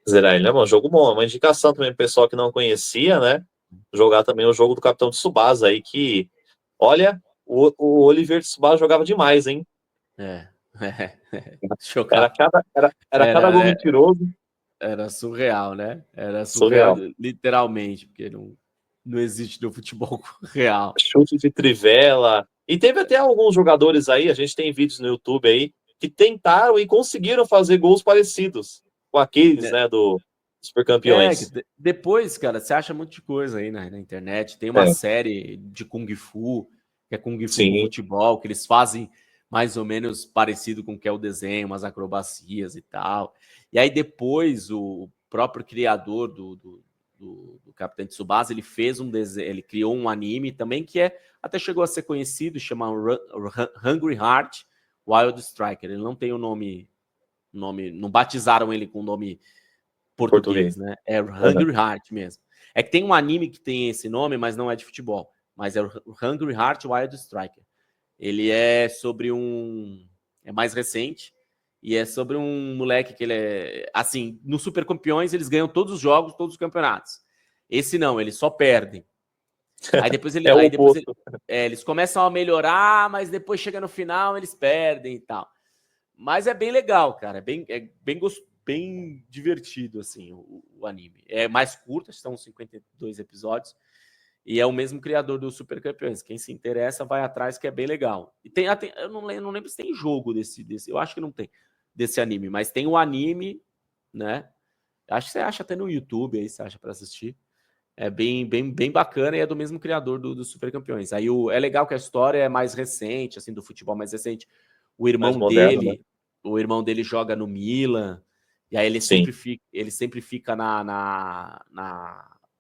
Zerar ele é um jogo bom, é uma indicação também pro pessoal que não conhecia, né? Jogar também o jogo do Capitão Tsubasa aí, que, olha, o Oliver Tsubasa jogava demais, hein? Era cada gol mentiroso. Era surreal, né? Era surreal, literalmente, porque não existe no futebol real. Chute de trivela. E teve até alguns jogadores aí, a gente tem vídeos no YouTube aí, que tentaram e conseguiram fazer gols parecidos com aqueles, né, do Super Campeões. Depois, cara, você acha um monte de coisa aí na internet. Tem uma série de Kung Fu, que é Kung Fu com futebol, que eles fazem mais ou menos parecido com o que é o desenho, umas acrobacias e tal. E aí depois o próprio criador do Capitão Tsubasa, ele fez um desenho, ele criou um anime também que até chegou a ser conhecido, chama Hungry Heart Wild Striker. Ele não tem o nome, não batizaram ele com o nome português, né? É Hungry Heart mesmo. É que tem um anime que tem esse nome, mas não é de futebol. Mas é o Hungry Heart Wild Striker. Ele é sobre é mais recente, e é sobre um moleque que ele é... Assim, no Super Campeões, eles ganham todos os jogos, todos os campeonatos. Esse não, eles só perdem. Aí depois, eles começam a melhorar, mas depois chega no final, eles perdem e tal. Mas é bem legal, cara. É bem divertido, assim, o anime. É mais curto, são 52 episódios. E é o mesmo criador do Super Campeões. Quem se interessa, vai atrás, que é bem legal. E eu não lembro se tem jogo desse. Eu acho que não tem, desse anime. Mas tem o anime, né? Acho que você acha até no YouTube, aí você acha para assistir. É bem bacana e é do mesmo criador do Super Campeões. Aí é legal que a história é mais recente, assim, do futebol mais recente. O irmão dele joga no Milan, e aí ele sempre fica na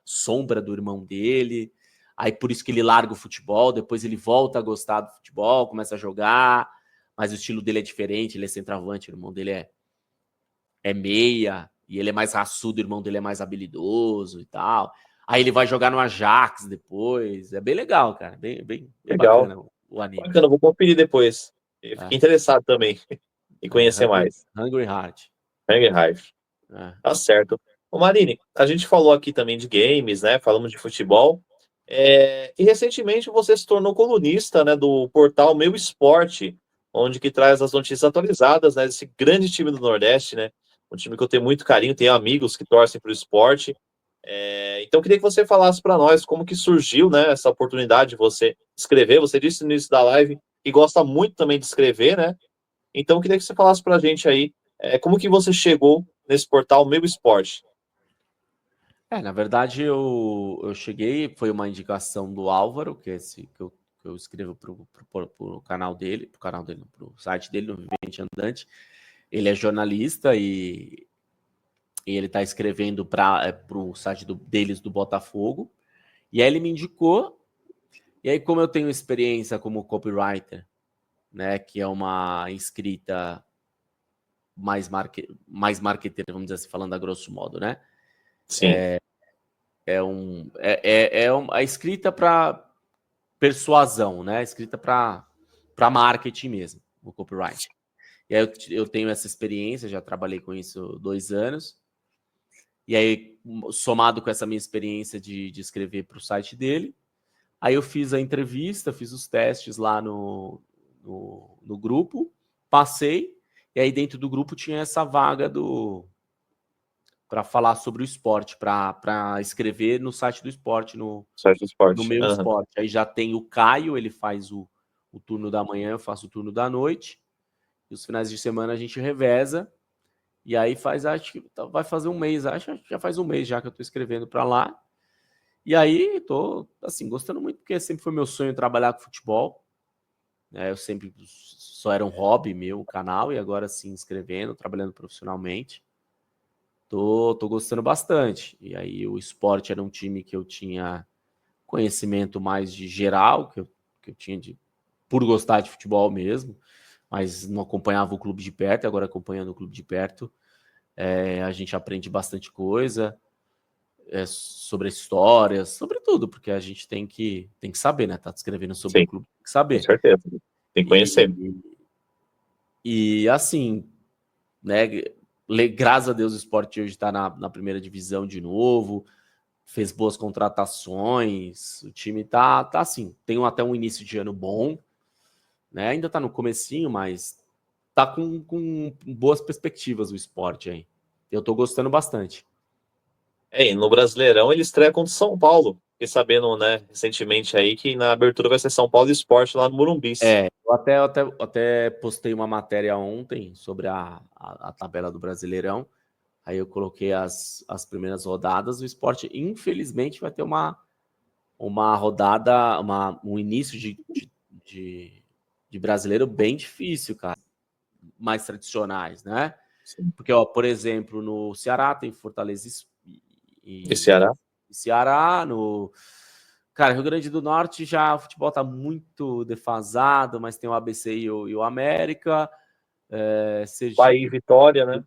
sombra do irmão dele. Aí por isso que ele larga o futebol, depois ele volta a gostar do futebol, começa a jogar, mas o estilo dele é diferente, ele é centroavante, o irmão dele é meia, e ele é mais raçudo, o irmão dele é mais habilidoso e tal. Aí ele vai jogar no Ajax depois. É bem legal, cara. Bem legal. Bacana o anime. Bacana, vou conferir depois. Eu fiquei interessado também em conhecer mais. Hungry Heart. Hungry Heart. Tá certo. Ô Marine, a gente falou aqui também de games, né? Falamos de futebol. E recentemente você se tornou colunista, né, do portal Meu Esporte, onde que traz as notícias atualizadas, né, desse grande time do Nordeste, né, um time que eu tenho muito carinho, tenho amigos que torcem para o esporte. Então, eu queria que você falasse para nós como que surgiu, né, essa oportunidade de você escrever. Você disse no início da live que gosta muito também de escrever, né? Então, eu queria que você falasse para a gente aí como que você chegou nesse portal Meu Esporte. Na verdade, eu cheguei, foi uma indicação do Álvaro, que é esse que eu escrevo pro canal dele, pro site dele, no Vivente Andante. Ele é jornalista e ele está escrevendo para o site deles do Botafogo. E aí ele me indicou, e aí como eu tenho experiência como copywriter, né, que é uma escrita mais marqueteira, vamos dizer assim, falando a grosso modo, né? Sim, A escrita para persuasão, né? Escrita para marketing mesmo, o copyright. E aí eu tenho essa experiência, já trabalhei com isso 2 anos. E aí, somado com essa minha experiência de escrever para o site dele, aí eu fiz a entrevista, fiz os testes lá no grupo, passei, e aí dentro do grupo tinha essa vaga para falar sobre o esporte, para escrever no site do esporte, no site do esporte. meu Aham. esporte. Aí já tem o Caio, ele faz o turno da manhã, eu faço o turno da noite, e os finais de semana a gente reveza, e aí acho que vai fazer um mês, acho que já faz um mês já que eu estou escrevendo para lá. E aí tô, assim, gostando muito, porque sempre foi meu sonho trabalhar com futebol, né? Eu sempre só era um hobby meu, o canal, e agora sim, escrevendo, trabalhando profissionalmente. Tô gostando bastante. E aí o esporte era um time que eu tinha conhecimento mais de geral, que eu tinha por gostar de futebol mesmo, mas não acompanhava o clube de perto, agora acompanhando o clube de perto, a gente aprende bastante coisa, sobre histórias, sobre tudo, porque a gente tem que saber, né? Tá escrevendo sobre Sim, o clube, tem que com saber. certeza. Tem que conhecer. E assim, né? Graças a Deus o esporte hoje está na primeira divisão de novo, fez boas contratações, o time tá assim, tem até um início de ano bom, né? Ainda tá no comecinho, mas tá com boas perspectivas o esporte aí. Eu tô gostando bastante. E no Brasileirão ele estreia contra o São Paulo. Fiquei sabendo, né, recentemente aí que na abertura vai ser São Paulo Sport lá no Morumbis. Eu até postei uma matéria ontem sobre a tabela do Brasileirão. Aí eu coloquei as primeiras rodadas. O esporte, infelizmente, vai ter uma rodada, um início de brasileiro bem difícil, cara. Mais tradicionais, né? Sim. Porque, ó, por exemplo, no Ceará tem Fortaleza E e Ceará? Ceará, Cara, Rio Grande do Norte já o futebol tá muito defasado, mas tem o ABC e o América. Bahia e Sergipe, Vitória, né? Na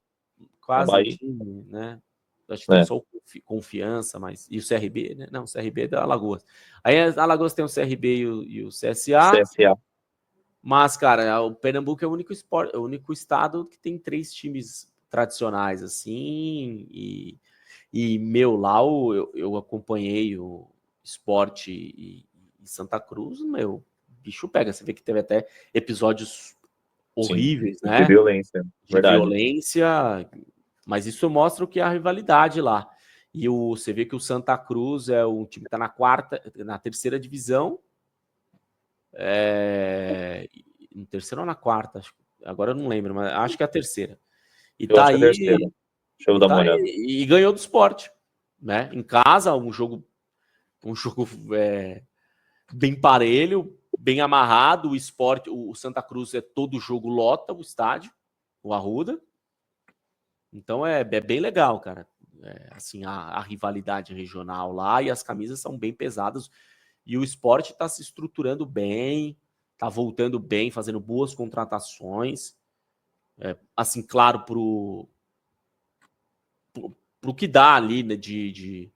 quase um Bahia. time, né? Acho que tem É, só o Confiança, mas. E o CRB, né? Não, o CRB é da Alagoas. Aí a Alagoas tem o CRB e o CSA. CSA. Mas, cara, o Pernambuco é o único estado que tem 3 times tradicionais, assim. E meu, lá eu acompanhei o esporte e Santa Cruz, meu, bicho pega. Você vê que teve até episódios Sim. horríveis, De né? violência. De Verdade. violência, mas isso mostra o que é a rivalidade lá. E você vê que o Santa Cruz é um time que está na terceira divisão, no terceiro ou na quarta, agora eu não lembro, mas acho que é a terceira. E Eu tá acho que é a terceira. aí, Deixa eu dar uma olhada. e ganhou do esporte, né? Em casa, um jogo bem parelho, bem amarrado. O esporte, o Santa Cruz todo jogo lota o estádio, o Arruda. Então é bem legal, cara. Assim, a rivalidade regional lá, e as camisas são bem pesadas. E o esporte está se estruturando bem, está voltando bem, fazendo boas contratações. Assim, claro, pro que dá ali, né, de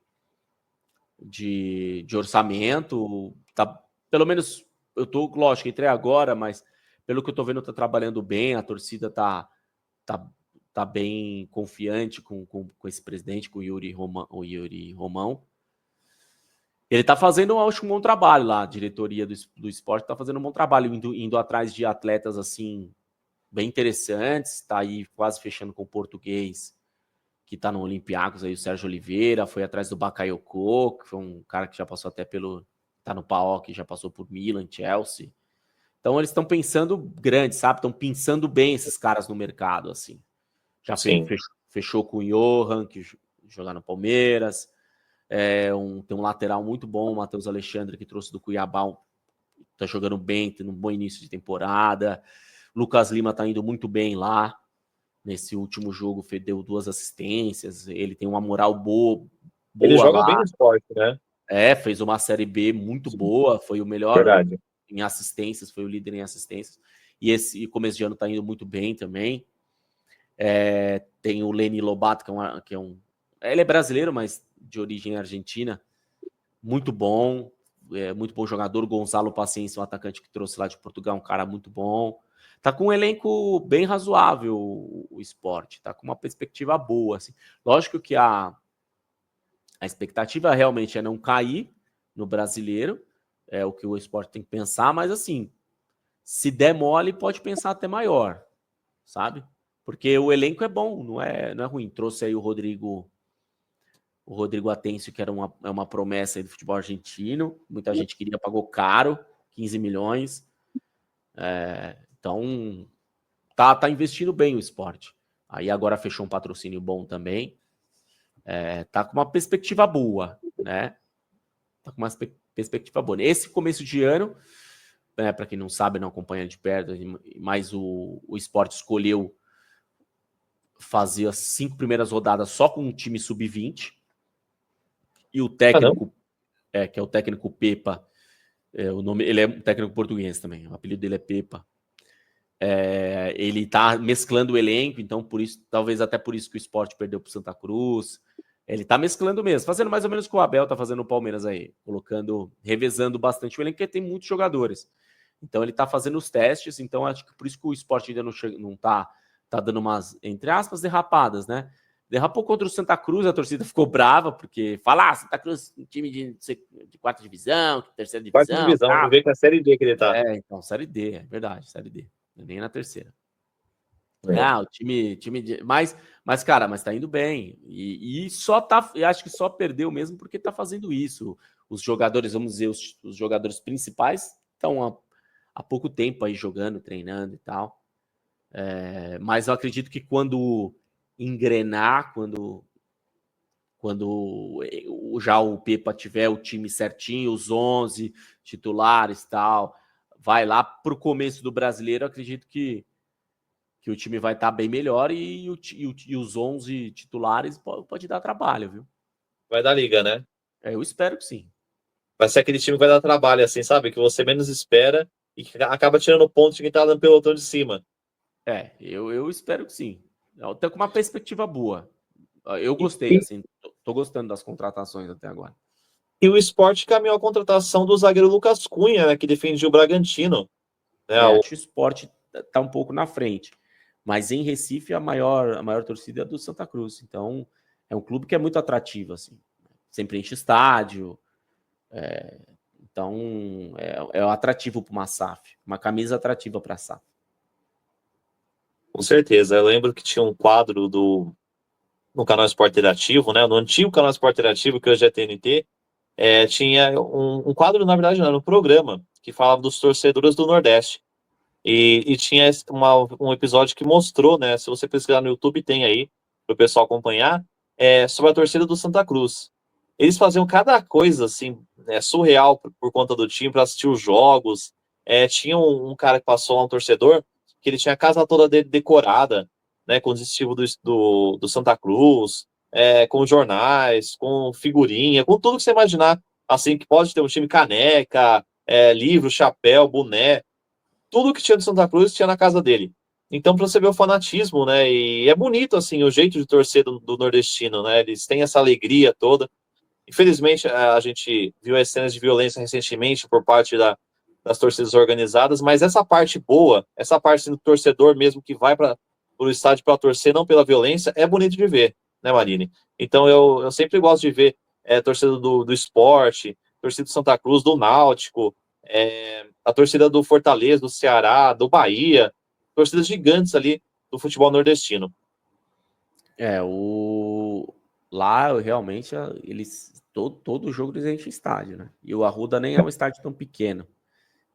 orçamento. Tá, pelo menos eu tô, lógico, entrei agora, mas pelo que eu tô vendo, tá trabalhando bem, a torcida tá, tá bem confiante com esse presidente, com o Yuri Romão. Ele tá fazendo, acho, um bom trabalho lá, a diretoria do esporte tá fazendo um bom trabalho, indo atrás de atletas, assim, bem interessantes, tá aí quase fechando com o português, que tá no Olympiacos, aí o Sérgio Oliveira, foi atrás do Bakayoko, que foi um cara que já passou até tá no PAOK, já passou por Milan, Chelsea. Então eles estão pensando grande, sabe? Estão pensando bem esses caras no mercado, assim. Já fechou com o Johan, que joga no Palmeiras. Tem um lateral muito bom, o Matheus Alexandre, que trouxe do Cuiabá, tá jogando bem, tendo um bom início de temporada. Lucas Lima tá indo muito bem lá. Nesse último jogo, deu 2 assistências. Ele tem uma moral boa Ele joga lá. bem no esporte, né? Fez uma Série B muito boa, foi o melhor Verdade. em assistências, foi o líder em assistências. E esse começo de ano tá indo muito bem também. Tem o Lenny Lobato, que é um. Ele é brasileiro, mas de origem argentina. Muito bom jogador. Gonzalo Paciência, um atacante que trouxe lá de Portugal, um cara muito bom. Tá com um elenco bem razoável o esporte, tá com uma perspectiva boa. Assim. Lógico que a expectativa realmente é não cair no brasileiro, é o que o esporte tem que pensar, mas assim, se der mole, pode pensar até maior, sabe? Porque o elenco é bom, não é ruim. Trouxe aí o Rodrigo Atencio, que era uma promessa aí do futebol argentino. Muita gente queria, pagou caro, 15 milhões. Então, tá investindo bem o esporte. Aí agora fechou um patrocínio bom também. Tá com uma perspectiva boa, né? Tá com uma perspectiva boa. Esse começo de ano, para quem não sabe, não acompanha de perto, mas o esporte escolheu fazer as 5 primeiras rodadas só com um time sub-20. E o técnico, que é o técnico Pepa, o nome, ele é um técnico português também, o apelido dele é Pepa. Ele tá mesclando o elenco, então talvez até por isso que o esporte perdeu pro Santa Cruz. Ele tá mesclando mesmo, fazendo mais ou menos o que o Abel tá fazendo no Palmeiras aí, revezando bastante o elenco, porque tem muitos jogadores. Então ele tá fazendo os testes, então acho que por isso que o esporte ainda não tá dando umas, entre aspas, derrapadas, né? Derrapou contra o Santa Cruz, a torcida ficou brava, porque Santa Cruz, um time de 4ª divisão, 3ª divisão. 4ª divisão, vamos ver que é a Série D que ele tá. Então, Série D, é verdade, Série D. Nem na 3ª. O time de... Mas, cara, tá indo bem. E só eu acho que só perdeu mesmo porque tá fazendo isso. Os jogadores, vamos dizer, os jogadores principais estão há pouco tempo aí jogando, treinando e tal. Mas eu acredito que quando engrenar, quando já o Pepa tiver o time certinho, os 11 titulares e tal, vai lá pro começo do brasileiro, eu acredito que o time vai estar bem melhor e os 11 titulares pode dar trabalho, viu? Vai dar liga, né? Eu espero que sim. Vai ser aquele time que vai dar trabalho, assim, sabe? Que você menos espera e que acaba tirando ponto de quem tá dando pelotão de cima. Eu espero que sim. Eu tenho com uma perspectiva boa. Eu gostei, assim, tô gostando das contratações até agora. E o Sport caminhou a contratação do zagueiro Lucas Cunha, né, que defendia o Bragantino. Acho que o Sport tá um pouco na frente. Mas em Recife, a maior torcida é do Santa Cruz. Então, é um clube que é muito atrativo, assim. Sempre enche estádio. Então, é atrativo para uma SAF. Uma camisa atrativa para a SAF. Com certeza. Eu lembro que tinha um quadro no canal Esporte Interativo, né? No antigo canal Esporte Interativo, que hoje é TNT, tinha um quadro, na verdade, não, era um programa que falava dos torcedores do Nordeste. E tinha um episódio que mostrou, né? Se você pesquisar no YouTube, tem aí, para o pessoal acompanhar, sobre a torcida do Santa Cruz. Eles faziam cada coisa, assim, surreal por conta do time, para assistir os jogos. Tinha um cara que passou lá, um torcedor, que ele tinha a casa toda dele decorada, né? Com o distintivo do Santa Cruz, com jornais, com figurinha, com tudo que você imaginar, assim, que pode ter um time, caneca, livro, chapéu, boné. Tudo que tinha do Santa Cruz tinha na casa dele. Então, para você ver o fanatismo, né? E é bonito, assim, o jeito de torcer do nordestino, né? Eles têm essa alegria toda. Infelizmente, a gente viu as cenas de violência recentemente por parte das torcidas organizadas, mas essa parte boa, essa parte do torcedor mesmo que vai para o estádio para torcer, não pela violência, é bonito de ver, né, Marine? Então, eu sempre gosto de ver torcedor do esporte, torcida do Santa Cruz, do Náutico, a torcida do Fortaleza, do Ceará, do Bahia, torcidas gigantes ali do futebol nordestino. Lá realmente todo jogo eles enchem estádio, né? E o Arruda nem é um estádio tão pequeno.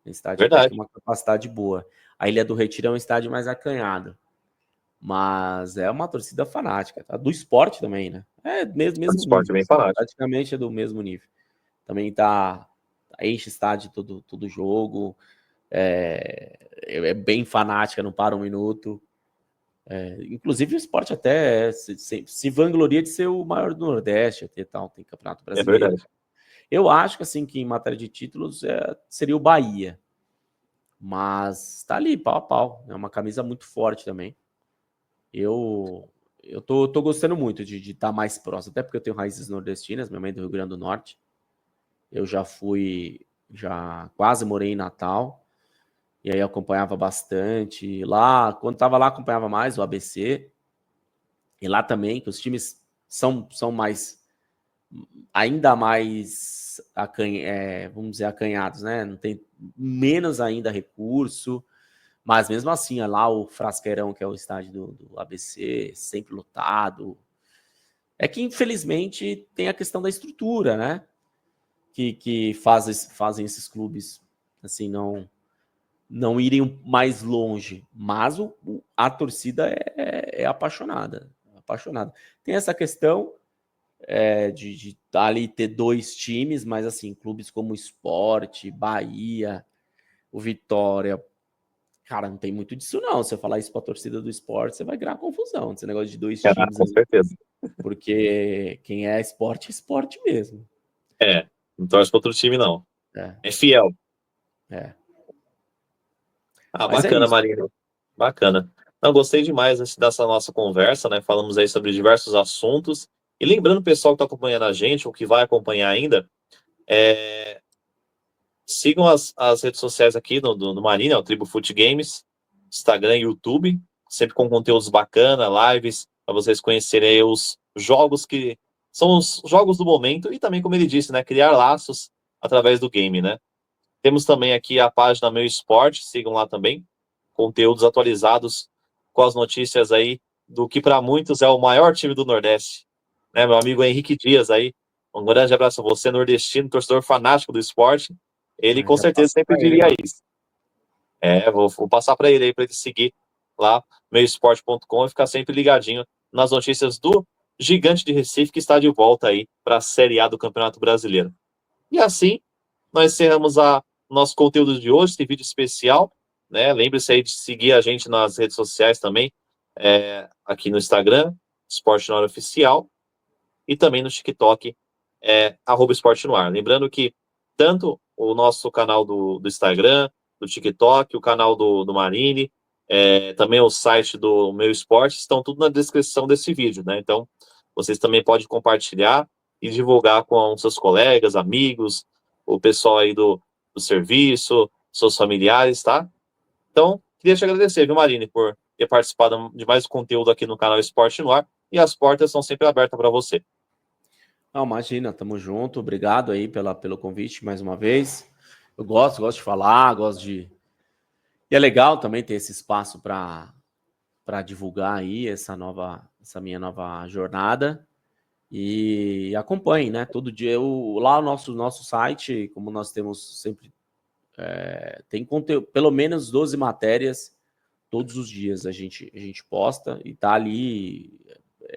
É um estádio até Verdade. com uma capacidade boa. A Ilha do Retiro é um estádio mais acanhado. Mas é uma torcida fanática, tá? Do esporte também, né? É mesmo O esporte nível, é bem fanático. praticamente é do mesmo nível. Também enche estádio todo jogo, é bem fanática, não para um minuto. Inclusive o esporte até se vangloria de ser o maior do Nordeste, até tal, tem Campeonato É Brasileiro. verdade. Eu acho que assim, que em matéria de títulos seria o Bahia, mas tá ali, pau a pau, é uma camisa muito forte também. Eu tô gostando muito de estar mais próximo, até porque eu tenho raízes nordestinas, minha mãe é do Rio Grande do Norte. Eu já quase morei em Natal, e aí eu acompanhava bastante. Lá, quando estava lá, acompanhava mais o ABC. E lá também, que os times são ainda mais, vamos dizer, acanhados, né? Não tem menos ainda recurso. Mas mesmo assim, lá o Frasqueirão, que é o estádio do ABC, sempre lotado. É que, infelizmente, tem a questão da estrutura, né? Que fazem esses clubes assim, não irem mais longe. Mas a torcida é apaixonada. Apaixonada. Tem essa questão de ali ter dois times, mas assim, clubes como o Sport, Bahia, o Vitória. Cara, não tem muito disso, não. Se eu falar isso pra torcida do Sport, você vai criar confusão. Esse negócio de dois times Com ali. certeza. Porque quem é esporte mesmo. Não torce para outro time, não. É. É fiel. Mas é Bacana, isso. Marina. Bacana. Não, gostei demais dessa nossa conversa, né? Falamos aí sobre diversos assuntos. E lembrando o pessoal que está acompanhando a gente, ou que vai acompanhar ainda, sigam as redes sociais aqui do Marina, o Tribo Foot Games, Instagram e YouTube, sempre com conteúdos bacana, lives, para vocês conhecerem aí os jogos que são os jogos do momento e também, como ele disse, né? Criar laços através do game, né? Temos também aqui a página Meu Esporte, sigam lá também, conteúdos atualizados com as notícias aí do que para muitos é o maior time do Nordeste, né? Meu amigo Henrique Dias aí, um grande abraço a você, nordestino, torcedor fanático do esporte. Ele com Já certeza passa sempre pra ele diria lá. isso. Vou passar para ele aí, para ele seguir lá, meusport.com e ficar sempre ligadinho nas notícias do Gigante de Recife, que está de volta aí para a Série A do Campeonato Brasileiro. E assim, nós encerramos nosso conteúdo de hoje, esse vídeo especial, né? Lembre-se aí de seguir a gente nas redes sociais também, aqui no Instagram, Esporte no Ar Oficial, e também no TikTok, @Esporte no Ar. Lembrando que tanto o nosso canal do Instagram, do TikTok, o canal do Marine, também o site do Meu Esporte, estão tudo na descrição desse vídeo, né? Então, vocês também podem compartilhar e divulgar com seus colegas, amigos, o pessoal aí do serviço, seus familiares, tá? Então, queria te agradecer, viu, Marine, por ter participado de mais conteúdo aqui no canal Esporte no Ar, e as portas são sempre abertas para você. Não, imagina, tamo junto. Obrigado aí pelo convite mais uma vez. Eu gosto de falar, E é legal também ter esse espaço para divulgar aí essa minha nova jornada. E acompanhe, né? Todo dia lá no nosso site, como nós temos sempre, tem conteúdo, pelo menos 12 matérias todos os dias a gente posta e tá ali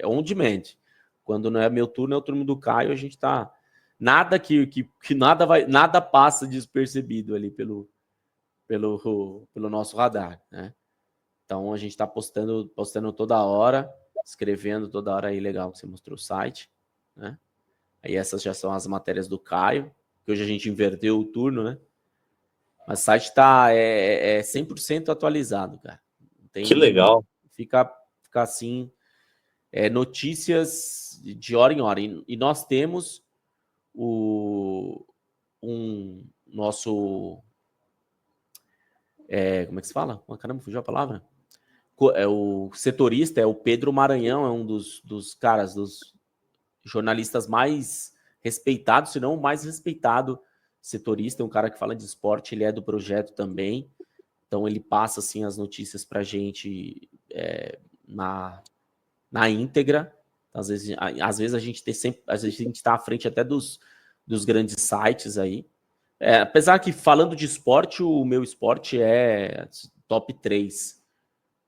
on demand. Quando não é meu turno, é o turno do Caio, a gente tá nada que nada passa despercebido ali pelo nosso radar, né? Então a gente está postando toda hora, escrevendo toda hora aí, legal que você mostrou o site, né? Aí essas já são as matérias do Caio, que hoje a gente inverteu o turno, né? Mas o site tá 100% atualizado, cara. Que legal. Fica assim, notícias de hora em hora. E nós temos nosso como é que se fala? Caramba, fugiu a palavra. O setorista é o Pedro Maranhão, é um dos caras, dos jornalistas mais respeitado, se não o mais respeitado setorista, é um cara que fala de esporte, ele é do projeto também, então ele passa assim as notícias para a gente na íntegra. Às vezes a gente está à frente até dos grandes sites aí. Apesar que, falando de esporte, o meu esporte é top 3,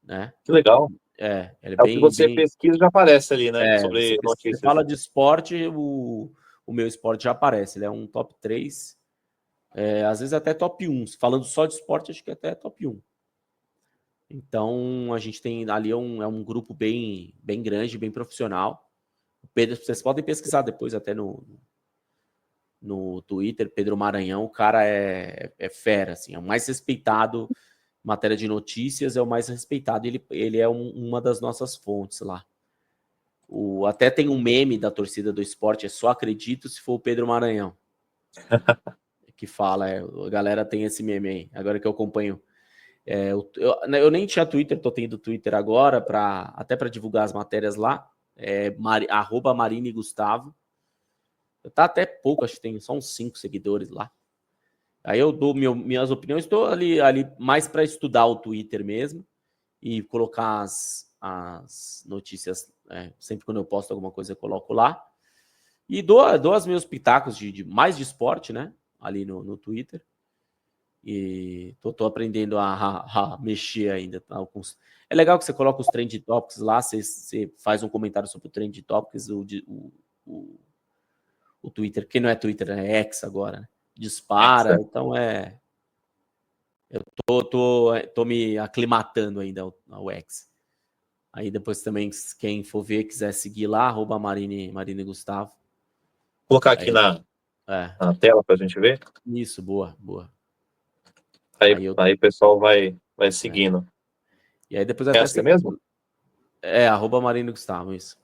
né? Que legal. Ele É o que você pesquisa já aparece ali, né? Sobre notícias. Você fala de esporte, o meu esporte já aparece. Ele é um top 3, às vezes até top 1. Falando só de esporte, acho que até top 1. Então, a gente tem ali um grupo bem grande, bem profissional. O Pedro, vocês podem pesquisar depois até no Twitter, Pedro Maranhão, o cara é fera, assim, é o mais respeitado em matéria de notícias, é o mais respeitado, ele é uma das nossas fontes lá. Até tem um meme da torcida do esporte, só acredito se for o Pedro Maranhão, que fala, a galera tem esse meme aí, agora que eu acompanho. Eu nem tinha Twitter, tô tendo Twitter agora, até para divulgar as matérias lá, @Marine_Gustavo. Tá até pouco, acho que tem só uns 5 seguidores lá. Aí eu dou minhas opiniões, estou ali mais para estudar o Twitter mesmo e colocar as notícias, sempre quando eu posto alguma coisa eu coloco lá. E dou os meus pitacos mais de esporte, né? Ali no Twitter. E tô aprendendo a mexer ainda. Tá? É legal que você coloca os trend topics lá, você faz um comentário sobre o trend topics, o Twitter, que não é Twitter, é X agora, né? Dispara, então eu tô me aclimatando ainda ao X. Aí depois também, quem for ver, quiser seguir lá, @Marine Gustavo. Vou colocar aqui na tela pra gente ver. Isso, boa. Aí o pessoal vai seguindo. E aí depois até você mesmo? @Marine Gustavo, isso.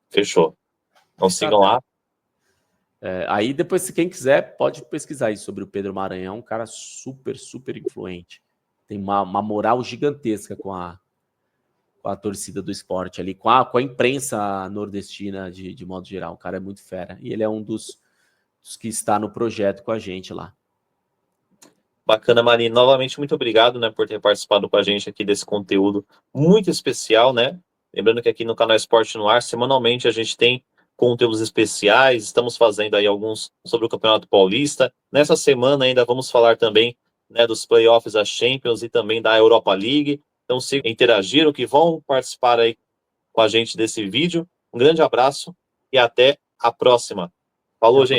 Fechou. Então sigam lá. Aí depois, se quem quiser, pode pesquisar aí sobre o Pedro Maranhão, um cara super, super influente. Tem uma moral gigantesca com a torcida do esporte ali, com a imprensa nordestina de modo geral. O cara é muito fera. E ele é um dos que está no projeto com a gente lá. Bacana, Marine. Novamente, muito obrigado, né, por ter participado com a gente aqui desse conteúdo muito especial, né? Lembrando que aqui no canal Esporte no Ar, semanalmente a gente tem conteúdos especiais, estamos fazendo aí alguns sobre o Campeonato Paulista. Nessa semana ainda vamos falar também, né, dos playoffs da Champions e também da Europa League. Então, se interagiram, que vão participar aí com a gente desse vídeo. Um grande abraço e até a próxima. Falou, gente.